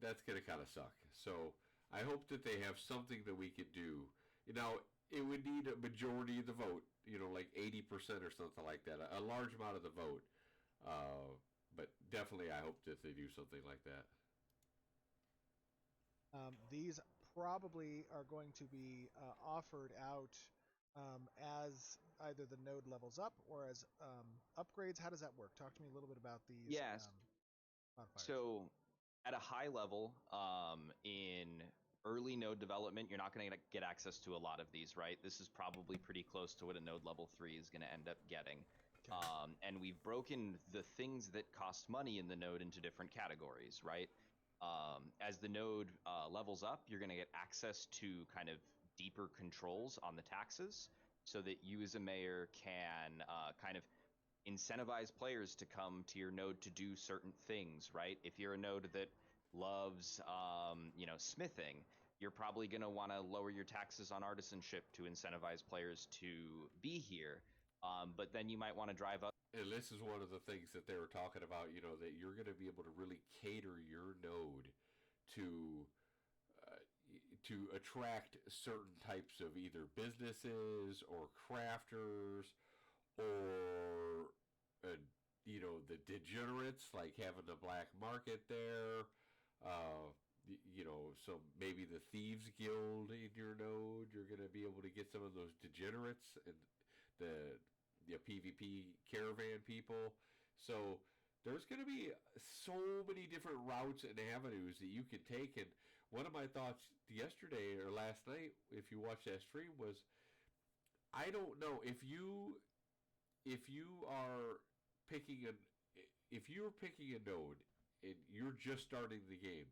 That's going to kind of suck. So I hope that they have something that we could do. It would need a majority of the vote, like 80% or something like that, a large amount of the vote. But definitely I hope that they do something like that. These probably are going to be offered out as either the node levels up or as upgrades. How does that work? Talk to me a little bit about these Yes. modifiers. So at a high level, in early node development, you're not going to get access to a lot of these, right? This is probably pretty close to what a node level 3 is going to end up getting. Okay. And we've broken the things that cost money in the node into different categories, right? As the node levels up, you're going to get access to kind of deeper controls on the taxes so that you as a mayor can kind of incentivize players to come to your node to do certain things, right? If you're a node that loves, smithing, you're probably going to want to lower your taxes on artisanship to incentivize players to be here. But then you might want to drive up. And this is one of the things that they were talking about, that you're going to be able to really cater your node to attract certain types of either businesses or crafters or the degenerates, like having the black market there. So maybe the thieves guild in your node, you're going to be able to get some of those degenerates and the PvP caravan people. So there's going to be so many different routes and avenues that you can take. And one of my thoughts yesterday or last night, if you watched that stream, was I don't know if you are picking a if you're picking a node and you're just starting the game,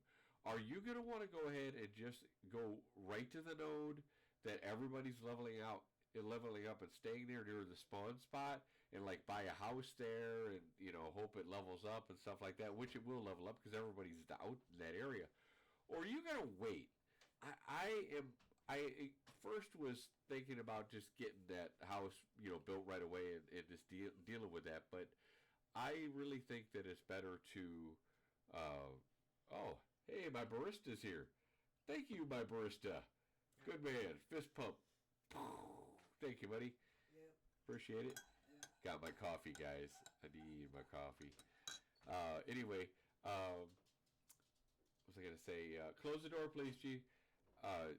are you going to want to go ahead and just go right to the node that everybody's leveling up and staying there near the spawn spot and like buy a house there and hope it levels up and stuff like that, which it will level up because everybody's out in that area? Or are you going to wait? I first was thinking about just getting that house, built right away and just dealing with that. But I really think that it's better to, oh, hey, my barista's here. Thank you, my barista. Good man. Fist pump. Thank you, buddy. Appreciate it. Got my coffee, guys. I need my coffee. Anyway, what was I going to say? Close the door, please, G.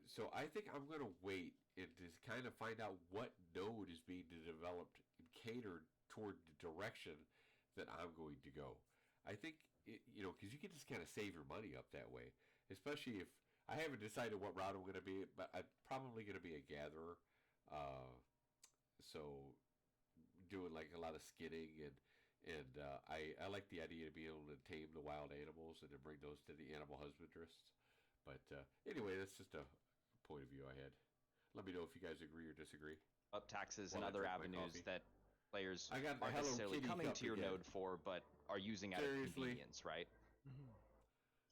So I think I'm going to wait and just kind of find out what node is being developed and catered toward the direction that I'm going to go. I think, because you can just kind of save your money up that way, especially if I haven't decided what route I'm going to be, but I'm probably going to be a gatherer. So doing like a lot of skinning and I like the idea of being able to tame the wild animals and to bring those to the animal husbandrists. But anyway, that's just a point of view I had. Let me know if you guys agree or disagree. Up taxes and While I other drink my avenues coffee. that players I got the aren't Hello necessarily Kitty coming cup to your again. node for, but are using out of Seriously? convenience, right?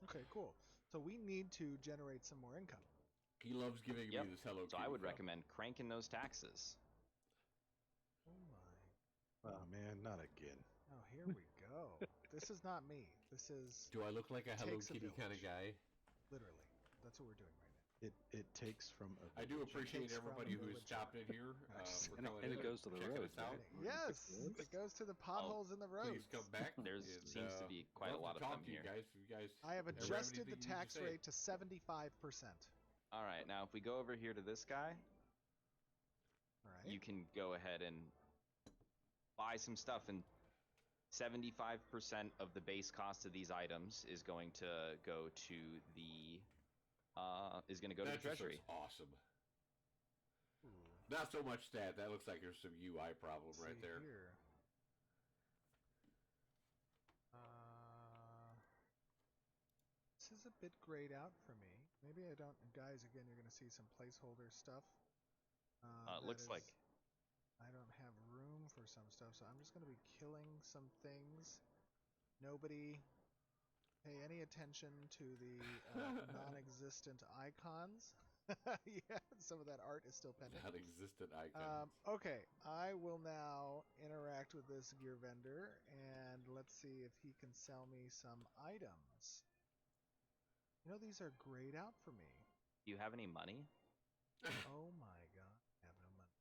Okay, cool. So we need to generate some more income. He loves giving Yep. me this Hello So Kitty I would cup. recommend cranking those taxes. Oh my. Oh man, not again. Oh, here we go. This is not me. This is Do I look like a Hello Takes a Kitty kind of village. guy? literally. That's what we're doing right now. It takes from a I do village. appreciate takes from everybody a who's village. stopped in here Just for And coming it in goes to the checking roads, us out. right? Yes, it goes to the potholes in the roads. Please come back. There and, seems to be quite a love lot to of talk them to you here. guys. If you guys I have ever adjusted the anything you need to tax say. rate to 75%. All right, now if we go over here to this guy, All right. you can go ahead and buy some stuff, and 75% of the base cost of these items is going to go to the That just treasury. looks awesome. Ooh, Not so much that. That looks like there's some UI problem right see there. Here. This is a bit grayed out for me. Maybe I don't. Guys, again, you're going to see some placeholder stuff. It looks like I don't have room for some stuff, so I'm just going to be killing some things. Nobody pay any attention to the non-existent icons. Yeah, some of that art is still pending. Non-existent icon. Okay, I will now interact with this gear vendor, and let's see if he can sell me some items. You know, these are grayed out for me. do you have any money? Oh my god, I have no money.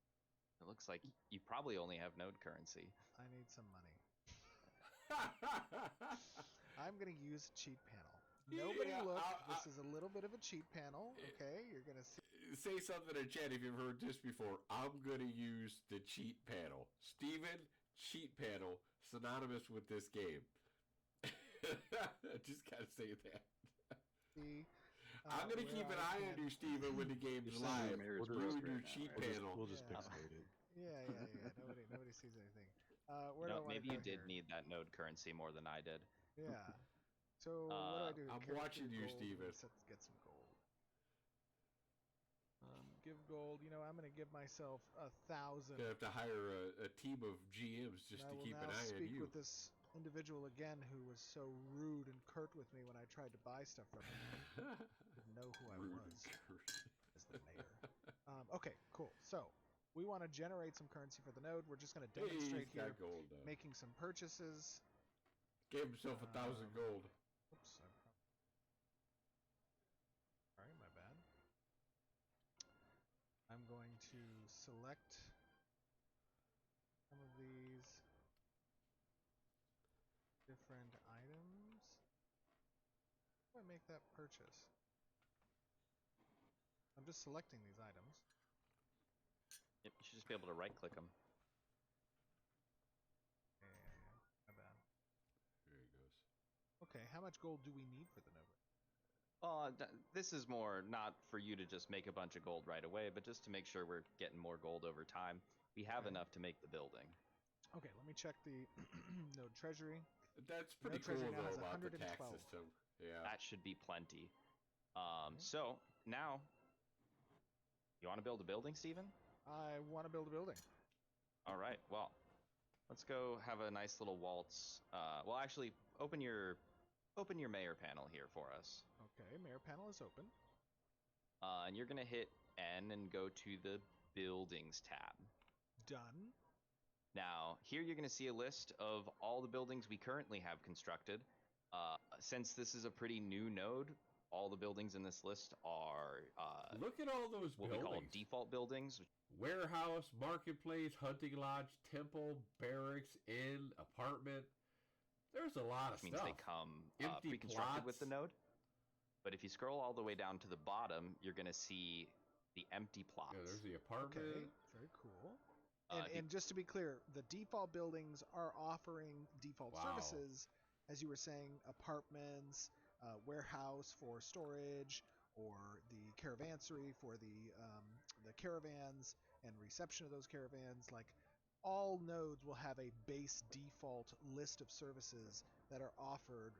It looks like you probably only have node currency. I need some money. I'm going to use a cheat panel. Nobody Yeah, look. This is a little bit of a cheat panel, okay? You're going to see. Say something in chat if you've heard this before. I'm going to use the cheat panel. Steven, cheat panel, synonymous with this game. Just got to say that. I'm going to keep an eye on you, Steven, when the game's You're saying live. Mayor's You Bros and your right now, cheat right? panel. We'll just Yeah. pixelate it. Yeah. Nobody sees anything. Where do I No, want maybe to you go did here? need that node currency more than I did. Yeah. So what do I do? I'm Character watching you, gold. Steven. Let's get some gold. Give gold. You know, I'm going to give myself 1,000. Gonna have to hire a team of GMs just And to I will keep an now eye on speak you. with this individual again who was so rude and curt with me when I tried to buy stuff from him. Didn't know who I Rude was and curt. as the mayor. Okay, cool. So we want to generate some currency for the node. We're just going to Hey, demonstrate he's got here, gold now. making some purchases. Gave himself 1,000 gold. Oops. Sorry, my bad. I'm going to select some of these different items. How do I make that purchase? I'm just selecting these items. Yep, you should just be able to right-click them. And my bad. There he goes. Okay, how much gold do we need for the node? This is more not for you to just make a bunch of gold right away, but just to make sure we're getting more gold over time. We have Okay. enough to make the building. Okay, let me check the node treasury. That's pretty Node cool, treasury now though, has about the tax 112. system. Yeah. That should be plenty. So now, you want to build a building, Steven? I want to build a building. All right. Well, let's go have a nice little waltz. Well, actually, open your mayor panel here for us. Okay, mayor panel is open. And you're gonna hit N and go to the buildings tab. Done. Now, here you're going to see a list of all the buildings we currently have constructed. Since this is a pretty new node, all the buildings in this list are Look at all those what buildings. we call default buildings. Warehouse, marketplace, hunting lodge, temple, barracks, inn, apartment. There's a lot of Which means stuff. they come Empty pre-constructed with the plots. node. But if you scroll all the way down to the bottom, you're going to see the empty plots. Yeah, there's the apartment. Okay, very cool. Uh, And just to be clear, the default buildings are offering default Wow. services, as you were saying, apartments, warehouse for storage, or the caravansary for the caravans and reception of those caravans. Like, all nodes will have a base default list of services that are offered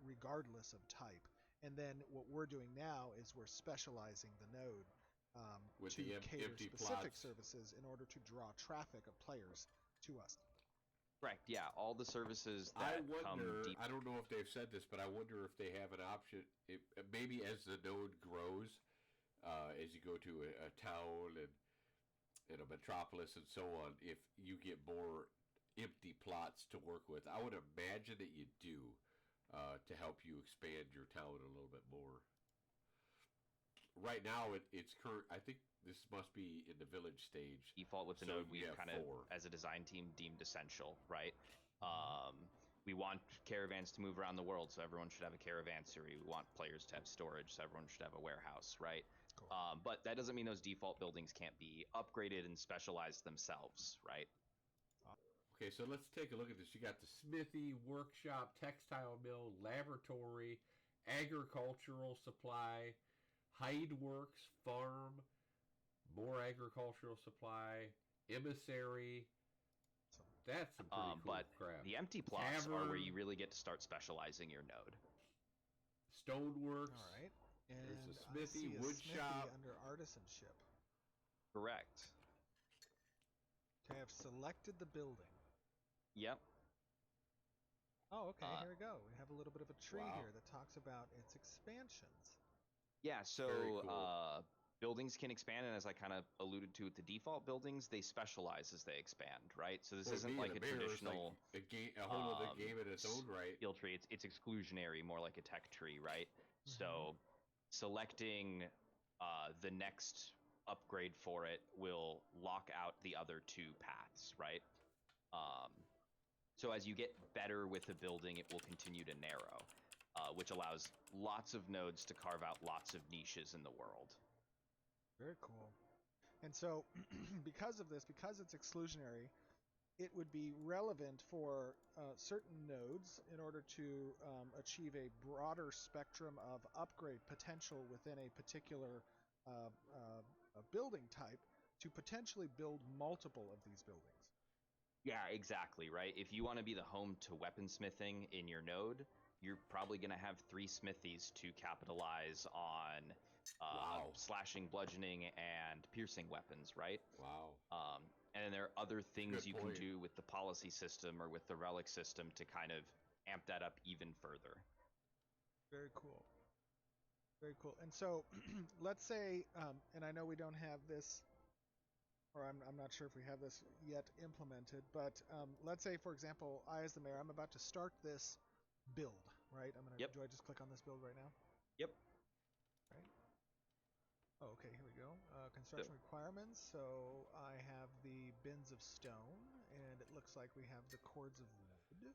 regardless of type. And then what we're doing now is we're specializing the node With to the cater empty specific plots. services in order to draw traffic of players to us. Correct. Yeah, all the services I that come wonder, deep. I don't know if they've said this, but I wonder if they have an option, maybe as the node grows, as you go to a town and a metropolis and so on, if you get more empty plots to work with. I would imagine that you do to help you expand your town a little bit more. right now it's current. I think this must be in the village stage. Default with the So node you we've have kind of, 4. as a design team, deemed essential, right? We want caravans to move around the world, so everyone should have a caravanserai. We want players to have storage, so everyone should have a warehouse, right? Cool. But that doesn't mean those default buildings can't be upgraded and specialized themselves, right? Okay, so let's take a look at this. You got the smithy, workshop, textile mill, laboratory, agricultural supply, hide works, farm, more agricultural supply, emissary. That's some pretty cool But crap. the empty plots are where Tavern. you really get to start specializing your node. Stoneworks. All right. And There's a I smithy, see a wood smithy shop. under artisanship. Correct. Okay, I've selected the building. Yep. Oh, okay, here we go. We have a little bit of a tree Wow. here that talks about its expansions. Yeah, so Very cool. buildings can expand, and as I kind of alluded to with the default buildings, they specialize as they expand, right? So this Well, isn't being like a mayor is traditional like a whole other game in its own right. skill tree. It's exclusionary, more like a tech tree, right? So selecting the next upgrade for it will lock out the other 2 paths, right? So as you get better with the building, it will continue to narrow, which allows lots of nodes to carve out lots of niches in the world. Very cool. And so, because of this, because it's exclusionary, it would be relevant for certain nodes in order to achieve a broader spectrum of upgrade potential within a particular building type to potentially build multiple of these buildings. Yeah, exactly, right? If you want to be the home to weaponsmithing in your node, you're probably going to have 3 smithies to capitalize on Wow. slashing, bludgeoning, and piercing weapons, right? Wow. And then there are other things Good you point. can do with the policy system or with the relic system to kind of amp that up even further. Very cool. Very cool. And so, let's say, and I know we don't have this, or I'm not sure if we have this yet implemented, but let's say, for example, I, as the mayor, I'm about to start this build, right? Yep. Do I just click on this build right now? Yep. Right. Oh, okay, here we go. Construction requirements. So I have the bins of stone, and it looks like we have the cords of wood.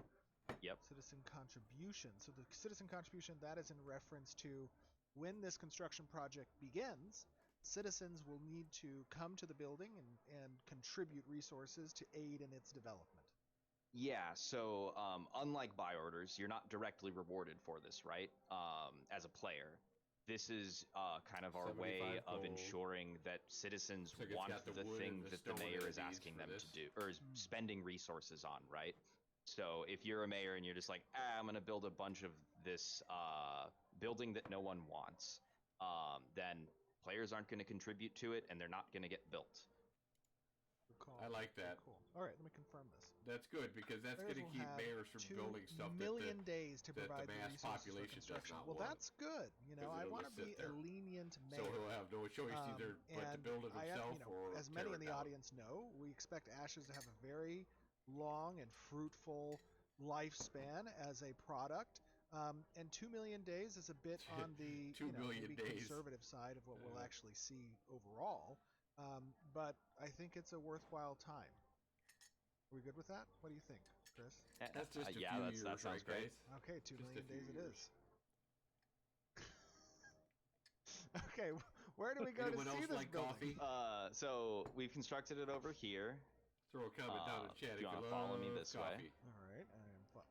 Yep. Citizen contribution. So the citizen contribution, that is in reference to when this construction project begins, citizens will need to come to the building and contribute resources to aid in its development. Yeah, so unlike buy orders, you're not directly rewarded for this, right? As a player. This is kind of our way 75 of gold. ensuring that citizens So it's want got the the wood thing and the that the stone mayor it is needs asking for them this. to do, or is spending resources on, right? So if you're a mayor and you're just like, I'm going to build a bunch of this building that no one wants, then players aren't going to contribute to it, and they're not going to get built. Good call. I like Very that. Cool. All right, let me confirm this. That's good because that's Players going to will keep have mayors from 2 building stuff million days to that the provide the mass resources for population does construction. not Well, want. that's good. You know, 'Cause I it'll want to just sit be a there. lenient So mayor. he'll have no choice either but to And build it himself or as many tear in it the down. audience know, we expect Ashes to have a very long and fruitful lifespan as a product. And 2 million days is a bit on the 2 million maybe days. conservative side of what we'll Yeah. actually see overall. But I think it's a worthwhile time. Are we good with that? What do you think, Chris? That's just a Yeah, few that years, sounds right, great. guys? Okay, 2 Just a million few days years. it is. Okay, where do we go to Anyone see else this like building? coffee? So we've constructed it over here. Throw a comment down in chat do you if you wanna follow me love this way? coffee. All right,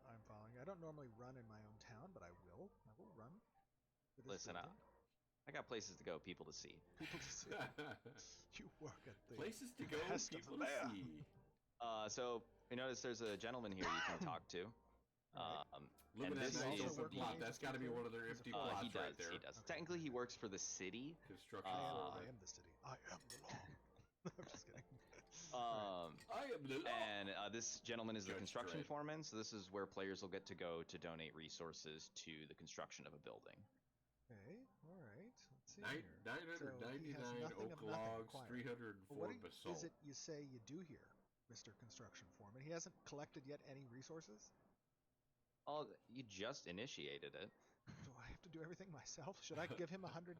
I'm following. I don't normally run in my own town, but I will. I will run. To this Listen up. building. I got places to go, people to see. People to see. You work at the Places to go, behest of people the to mayor. see. So you notice there's a gentleman here you can talk to. All Look and at that this nice is open work plot. for me, That's just to got to be be clear? one of their He's a empty player. plots he does. right there. He does. Okay. Technically, he works for the city. Construction I foreman. am the city. I am the law. I'm just kidding. I am the law. And this gentleman is the Judge construction Dredd. foreman, so this is where players will get to go to donate resources to the construction of a building. Okay, all right. Let's see here. 999 So he has nothing oak of nothing logs, acquired. 304 Well, what basalt. is it you say you do here, Mr. Construction Foreman? He hasn't collected yet any resources? Oh, you just initiated it. Do I have to do everything myself? Should I give him 100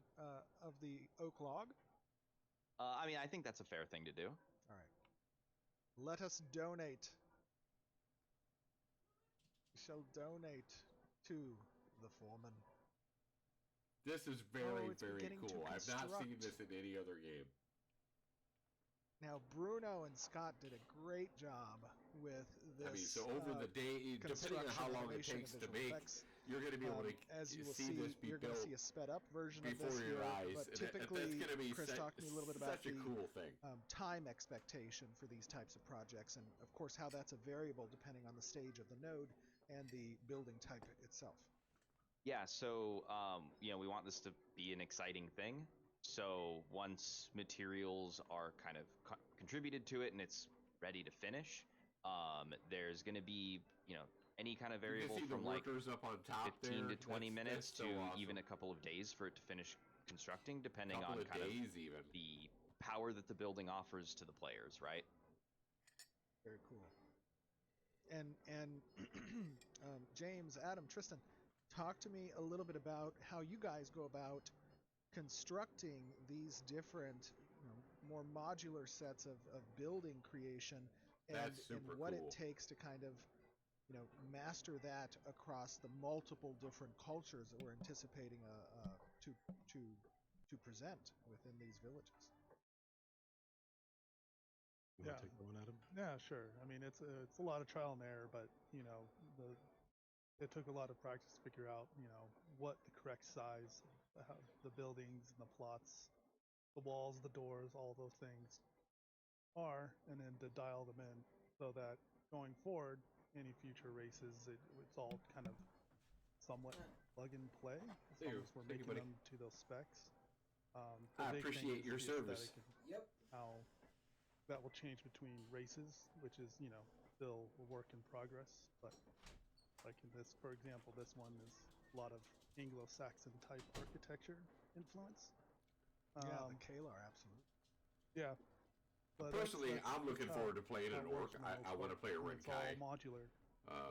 of the oak log? I mean, I think that's a fair thing to do. All right. Let us donate. We shall donate to the foreman. This is very, it's very beginning to cool. I've not seen construct. this in any other game. Now, Bruno and Scott did a great job with this. I mean, so over the day, depending on how long it takes to make, you're going to be able to as you will see this be you're going built to see a sped up version of before this your here. eyes. But And typically, that's going to be Chris talked to me a little bit about such a cool thing. time expectation for these types of projects, and of course how that's a variable depending on the stage of the node and the building type itself. Yeah, so we want this to be an exciting thing. So once materials are kind of contributed to it and it's ready to finish, there's going to be any kind of variable you can see from the like workers up on top 15 there. to 20 minutes that's so to awesome. even a couple of days for it to finish constructing, depending on couple of kind days of even. the power that the building offers to the players, right? Very cool. And James, Adam, Tristan, talk to me a little bit about how you guys go about constructing these different, more modular sets of building creation, and That's super what cool. it takes to kind of, master that across the multiple different cultures that we're anticipating to present within these villages. You want to take that one, Adam? Yeah, sure. I mean, it's a lot of trial and error, but it took a lot of practice to figure out what the correct size, the buildings and the plots, the walls, the doors, all those things are, and then to dial them in so that going forward, any future races, it's all kind of somewhat plug and play as long as we're making them to those specs. The I big thing appreciate is your the service. aesthetic and how that will change between races, which is still a work in progress. But like in this, for example, this one is a lot of Anglo-Saxon type architecture influence. Yeah, the Kalar, absolutely. Yeah. But Personally, that's I'm looking forward to playing an how it orc. works now. I want to play a It's all Renkai. modular.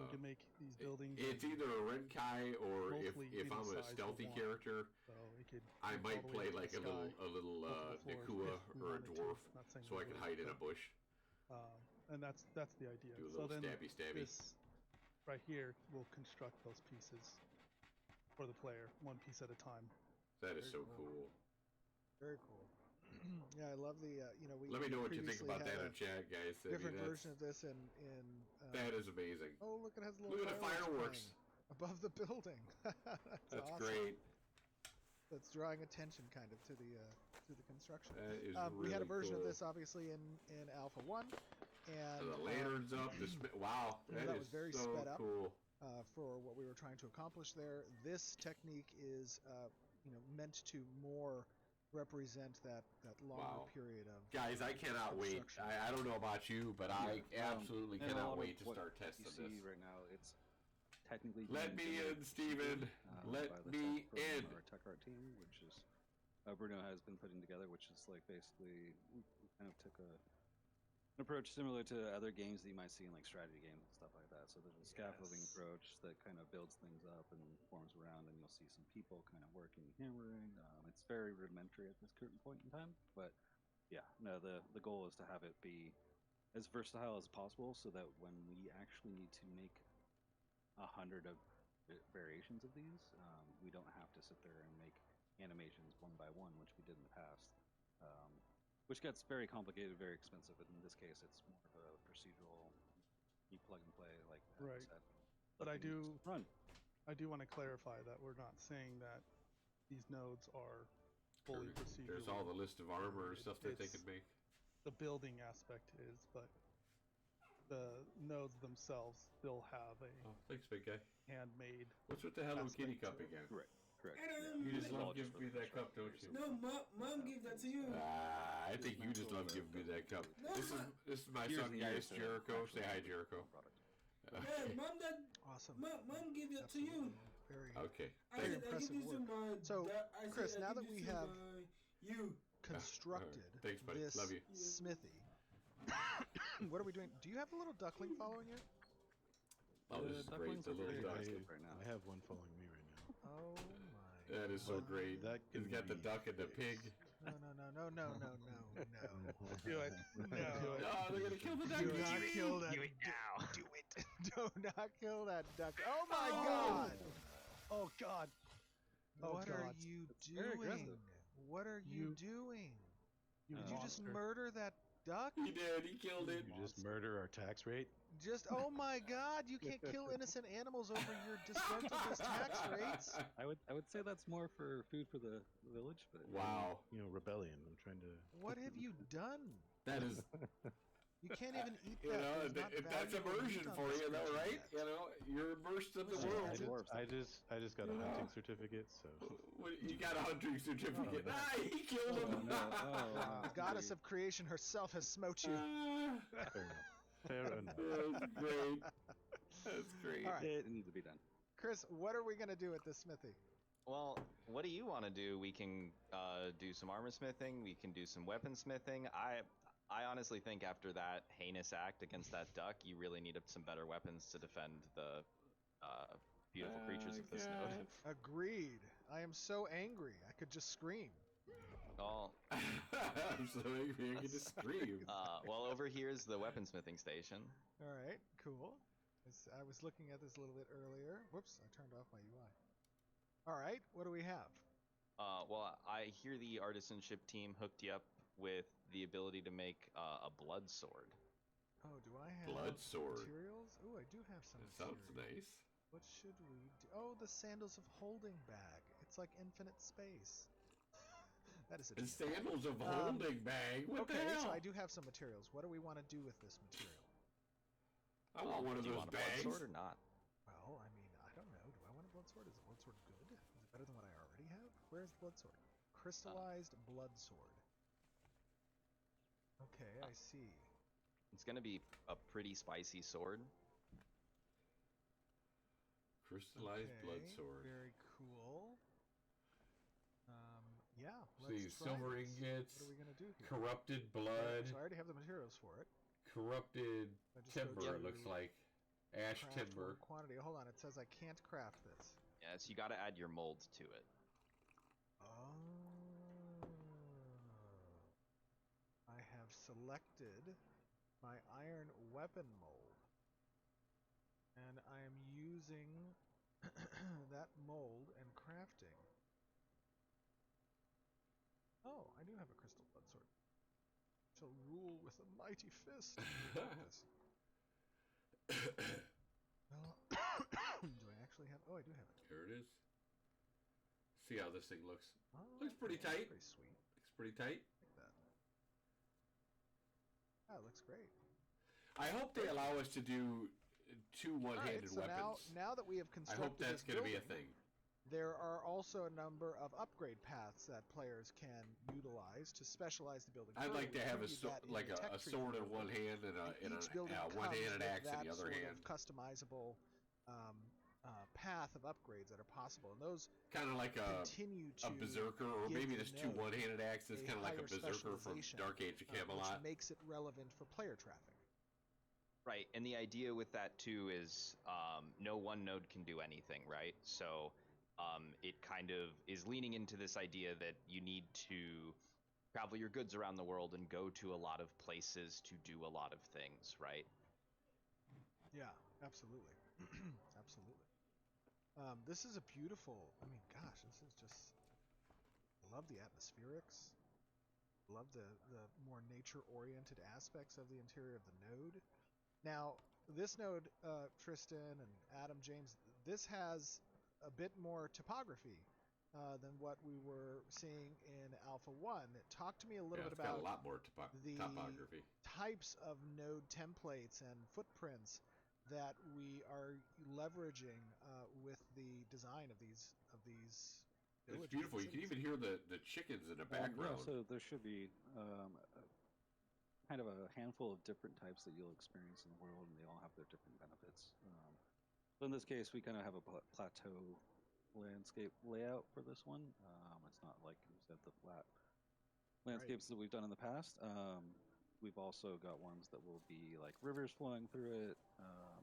We can make these buildings. It's either a Renkai or mostly if any I'm a size we stealthy want. character, So it could I reach might all the way play up to like the a little sky, multiple floors Nakua if we or a wanted to. dwarf, Not saying so we I can would, hide in a but, bush. and that's the idea. Do a So little then stabby. this right here will construct those pieces for the player, one piece at a time. That is Very so cool. Very cool. Yeah, I love the Let me know what you think previously about that had in chat, guys. different version of this in that is amazing. oh, look, it has a little Look at the fireworks playing above the building. That's awesome. great. That's drawing attention kind of to the construction. That is We had a really version cool. of this obviously in Alpha 1, and The lanterns up. Wow, that is was very so sped up. cool. For what we were trying to accomplish there. This technique is meant to more represent that longer period of Guys, I cannot wait. I don't know about you, but I absolutely and a cannot lot wait of to what start testing you see this. right now, it's technically Let being me in, generated Steven. Let by the me tech from in. our tech art team, which is Bruno has been putting together, which is like basically we kind of took an approach similar to other games that you might see in like strategy games and stuff like that. So there's a scaffolding approach that kind of builds things up and forms around, and you'll see some people kind of working, hammering. It's very rudimentary at this current point in time, but yeah, no, the goal is to have it be as versatile as possible, so that when we actually need to make 100 of variations of these, we don't have to sit there and make animations one by one, which we did in the past. Which gets very complicated, very expensive. But in this case, it's more of a procedural, you plug and play, like Right. said. But I do run. I do want to clarify that we're not saying that these nodes are fully procedural. There's all the list of armor and stuff that they It's- could make. The building aspect is, but the nodes themselves still have a Oh, thanks, big guy. handmade. What's with the Hello Kitty aspect cup to it. again? Correct. And, You just It's love all giving for me the that cup, don't construction. you? No, mom gave that to you. I think you just love giving me that cup. No, This is my Here's son, the Gaius actual Jericho. Say hi, actual Jericho. product. Yeah, awesome. mom gave that to you. Very Okay. I Very said, I impressive give this to work. my So, I Chris, said, I now give that we this to have you. constructed Thanks, buddy. this Love you. smithy, what are we doing? Do you have a little duckling following you? Oh, this is great. Ducklings The are little very duck. active right now. I have one following me right now. Oh my That is so But great. that He's can got the be duck and the pig. fixed. No, no, no, no, no, no, no, no. Do it. Do No. it. Oh, they're gonna kill the duck. Do not kill that. Do it now. Do it. Do not kill that duck. Oh my Oh! God! Oh God. Oh What are God. you It's very doing? aggressive. What are you You- doing? You Did you just monster. murder that duck? He did. He killed it. You just murder our tax rate? Just oh my God! You can't kill innocent animals over your disgruntledness tax rates. I would say that's more for food for the village, but Wow. You know, rebellion. I'm trying to. What have you done? That is, You can't even eat you that. know, There's not that's valuable immersion meat on for this you, though, creature right? yet. You know, you're immersed in the Listen, world. I just got a Yeah. hunting certificate, so. You got a hunting certificate. no. Ah, he killed him. no. Oh, The goddess of creation herself has smote you. Fair enough. Fair enough. That's great. That's great. All right. it needs to be done. Chris, what are we gonna do at this smithy? Well, what do you want to do? We can do some armor smithing. We can do some weapon smithing. I honestly think after that heinous act against that duck, you really needed some better weapons to defend the beautiful creatures of this node. Agreed. I am so angry. I could just scream. Oh, I'm so angry I can just scream. well, over here is the weaponsmithing station. All right, cool. I was looking at this a little bit earlier. Whoops, I turned off my UI. All right, what do we have? Well, I hear the artisanship team hooked you up with the ability to make a blood sword. Oh, do I have Blood sword. materials? Oh, I do have some That sounds materials. nice. What should we do? Oh, the sandals of holding bag. It's like infinite space. That is a And genius. sandals of holding bag. What Okay, the hell? so I do have some materials. What do we want to do with this material? I want one of Do you those want a blood bags. sword or not? Well, I mean, I don't know. Do I want a blood sword? Is a blood sword good? Is it better than what I already have? Where's the blood sword? Crystallized blood sword. Okay, I see. It's gonna be a pretty spicy sword. Crystallized blood Okay, sword. Very cool. Yeah. See, Let's try silver this. ingots, What are we gonna do here? corrupted Okay, blood, So I already have the materials for it. corrupted I just go timber, it to looks like. Ash craft timber. one quantity. Hold on, it says I can't craft this. Yes, you gotta add your mold to it. Oh. I have selected my iron weapon mold. And I am using that mold and crafting. Oh, I do have a crystal blood sword. Shall rule with a mighty fist. Yes. Well, do I actually have? Oh, I do have it. Here it is. See how this thing looks. Oh, Looks pretty okay, tight. Pretty sweet. Looks pretty tight. Like that. Oh, it looks great. I hope they allow us to do two one-handed All right, so weapons. now that we have I constructed hope that's this going to be a building, thing. there are also a number of upgrade paths that players can utilize to specialize the building. I'd further. like to We have a previewed that in like the a tech tree sword in for the one building. hand and And each building a comes one-handed with axe in that the other sort hand. of customizable path of upgrades that are possible, and those Kind of like continue to a berserker, or give maybe the there's two node one-handed axes, kind of like a higher berserker from specialization, Dark Age of which Camelot. makes it relevant for player traffic. Right, and the idea with that too is no one node can do anything, right? So it kind of is leaning into this idea that you need to travel your goods around the world and go to a lot of places to do a lot of things, right? Yeah, absolutely. Absolutely. This is a beautiful, I mean, gosh, this is just, I love the atmospherics. Love the more nature-oriented aspects of the interior of the node. Now, this node, Tristan and Adam, James, this has a bit more topography than what we were seeing in Alpha 1. Talk to me a little Yeah, bit it's got about a lot more the topography. types of node templates and footprints that we are leveraging with the design of these It's villages beautiful. and You can cities. even hear the chickens in the Yeah, background. so there should be kind of a handful of different types that you'll experience in the world, and they all have their different benefits. So in this case, we kind of have a plateau landscape layout for this one. It's not like you said the flat landscapes that we've done in the past. we've also got ones that will be like rivers flowing through it,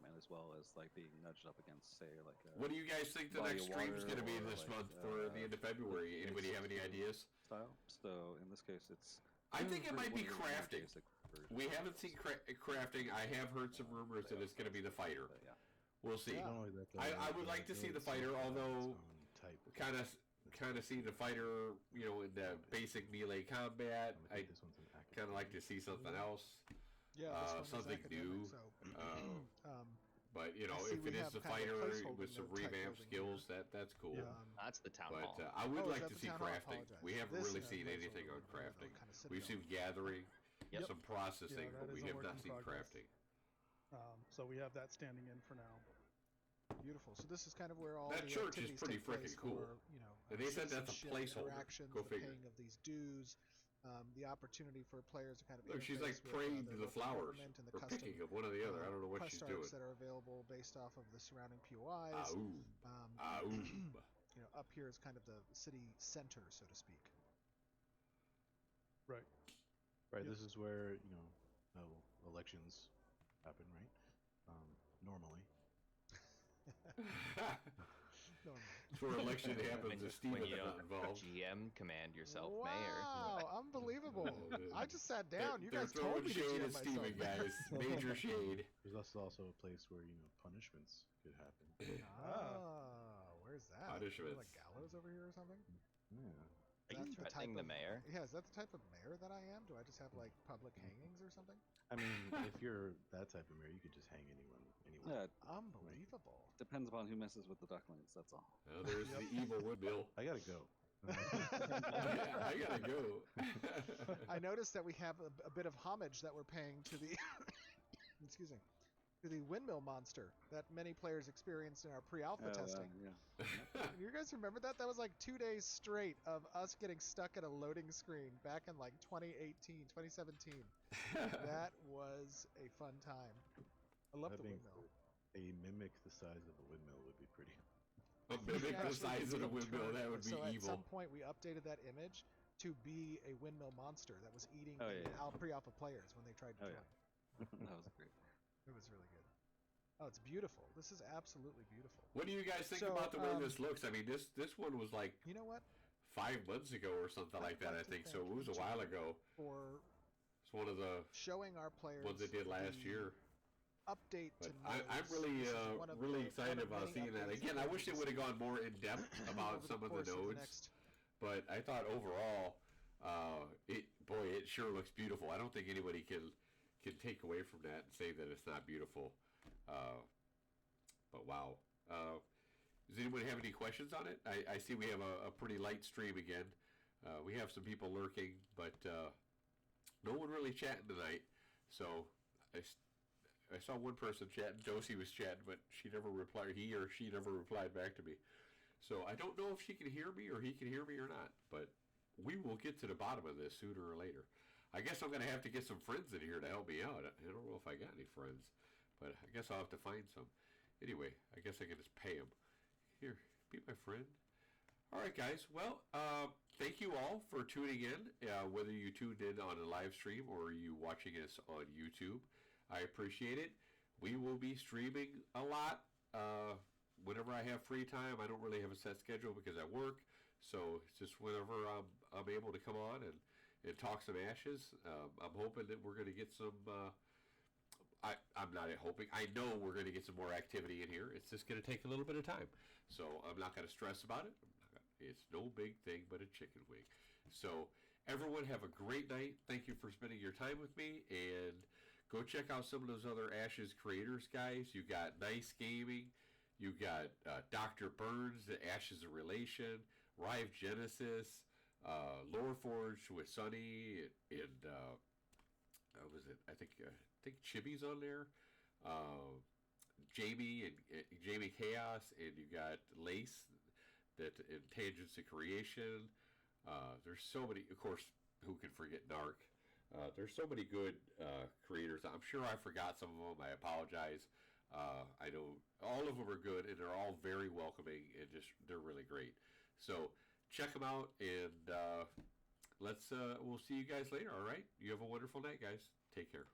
and as well as like being nudged up against, say, like a What do you guys think the body next of stream's water going to be or this like, month for the end of February? Anybody have any ideas? style. So in this case, it's I think it might be one of the more crafting. basic versions We of haven't those. seen crafting. I have heard some rumors that it's going to be the fighter. But yeah. We'll see. Yeah. Not only that, I would like to see the fighter, although type. kind of see the fighter, in the basic melee combat. I This one's an kind of like to see something else. Yeah, this one is something academic, new. So, But I see if it we is have the kind of a fighter placeholder with some node type revamped building skills, that's cool. Yeah. That's the town But hall. I would Oh, is like that to the see town hall? crafting. Apologize. We haven't This really is seen the anything on placeholder node, crafting. kind of We've seen citadel. gathering, Yep. some processing, Yeah, but that we is a have work not in seen progress. crafting. So we have that standing in for now. Beautiful. So this is kind of where all That the church is activities pretty take place freaking cool. for, And they said that's a citizenship placeholder. interactions, Go the figure. paying of these dues, the opportunity for players to kind of Look, she's like interface with, praying their to the local flowers, government and the or custom, picking of one or the other. I don't know what quest she's arcs doing. that are available based off of the surrounding POIs. Ooh. Um, up here is kind of the city center, so to speak. Right. Right. Yep. This is where elections happen, right? Normally. Normally. It's where election happens if Steven When is you not involved. GM, command yourself Wow, mayor. unbelievable! Oh, I just sat down. You They're guys told throwing me to shade GM at Steven, myself. guys. Major shade. There's also a place where punishments could happen. Where's that? Punishments. Like gallows over here or something? Yeah. Are you That's the threatening type the mayor? Yeah, is that the type of mayor that I am? Do I just have like public hangings or something? I mean, if you're that type of mayor, you could just hang anyone. Yeah, Unbelievable. depends upon who messes with the ducklings. That's all. There's the evil windmill. I gotta go. I gotta go. I noticed that we have a bit of homage that we're paying to the excuse me, to the windmill monster that many players experienced in our pre-alpha testing. Yeah. You guys remember that? That was like 2 days straight of us getting stuck at a loading screen back in like 2018, 2017. That was a fun time. I love the Having windmill. a mimic the size of a windmill would be pretty. A mimic the Actually, size of we the windmill, that would be so evil. at some point we updated that image to be a windmill monster that was eating Oh, the yeah. pre-alpha players when they tried to Oh, join. yeah. That was great. It was really good. Oh, it's beautiful. This is absolutely beautiful. What do you guys think So, about the way this looks? I mean, this one was like You know what? 5 months ago or something like that, I like to think. So thank it was a each of while you ago. For It's one of the showing our players ones they did last the year. update But to I'm nodes. really, This is one of really the- excited one of about many seeing that. updates Again, I that wish they we'll would have see gone more in depth about over some of the course nodes. next- But I thought overall, it sure looks beautiful. I don't think anybody can take away from that and say that it's not beautiful. But wow. Does anyone have any questions on it? I see we have a pretty light stream again. We have some people lurking, but no one really chatting tonight. So I saw one person chatting. Josie was chatting, but she never replied. He or she never replied back to me. So I don't know if she can hear me or he can hear me or not. But we will get to the bottom of this sooner or later. I guess I'm going to have to get some friends in here to help me out. I don't know if I got any friends, but I guess I'll have to find some. Anyway, I guess I can just pay them. Here, be my friend. All right, guys. Well, thank you all for tuning in, whether you tuned in on a live stream or you watching us on YouTube. I appreciate it. We will be streaming a lot whenever I have free time. I don't really have a set schedule because I work, so it's just whenever I'm able to come on and talk some ashes. I'm hoping that we're going to get some. I'm not hoping. I know we're going to get some more activity in here. It's just going to take a little bit of time, so I'm not going to stress about it. It's no big thing but a chicken wing. So everyone have a great night. Thank you for spending your time with me, and go check out some of those other Ashes creators, guys. You got Nice Gaming, you got Dr. Burns, the Ashes of Relation, Rive Genesis, Loreforge with Sunny, and what was it? I think Chibi's on there. Jamie and Jamie Chaos, and you got Lace that in Tangents of Creation. There's so many, of course, who can forget Narc. There's so many good creators. I'm sure I forgot some of them. I apologize. I know all of them are good, and they're all very welcoming, and they're really great. So check them out, and we'll see you guys later. All right. You have a wonderful night, guys. Take care.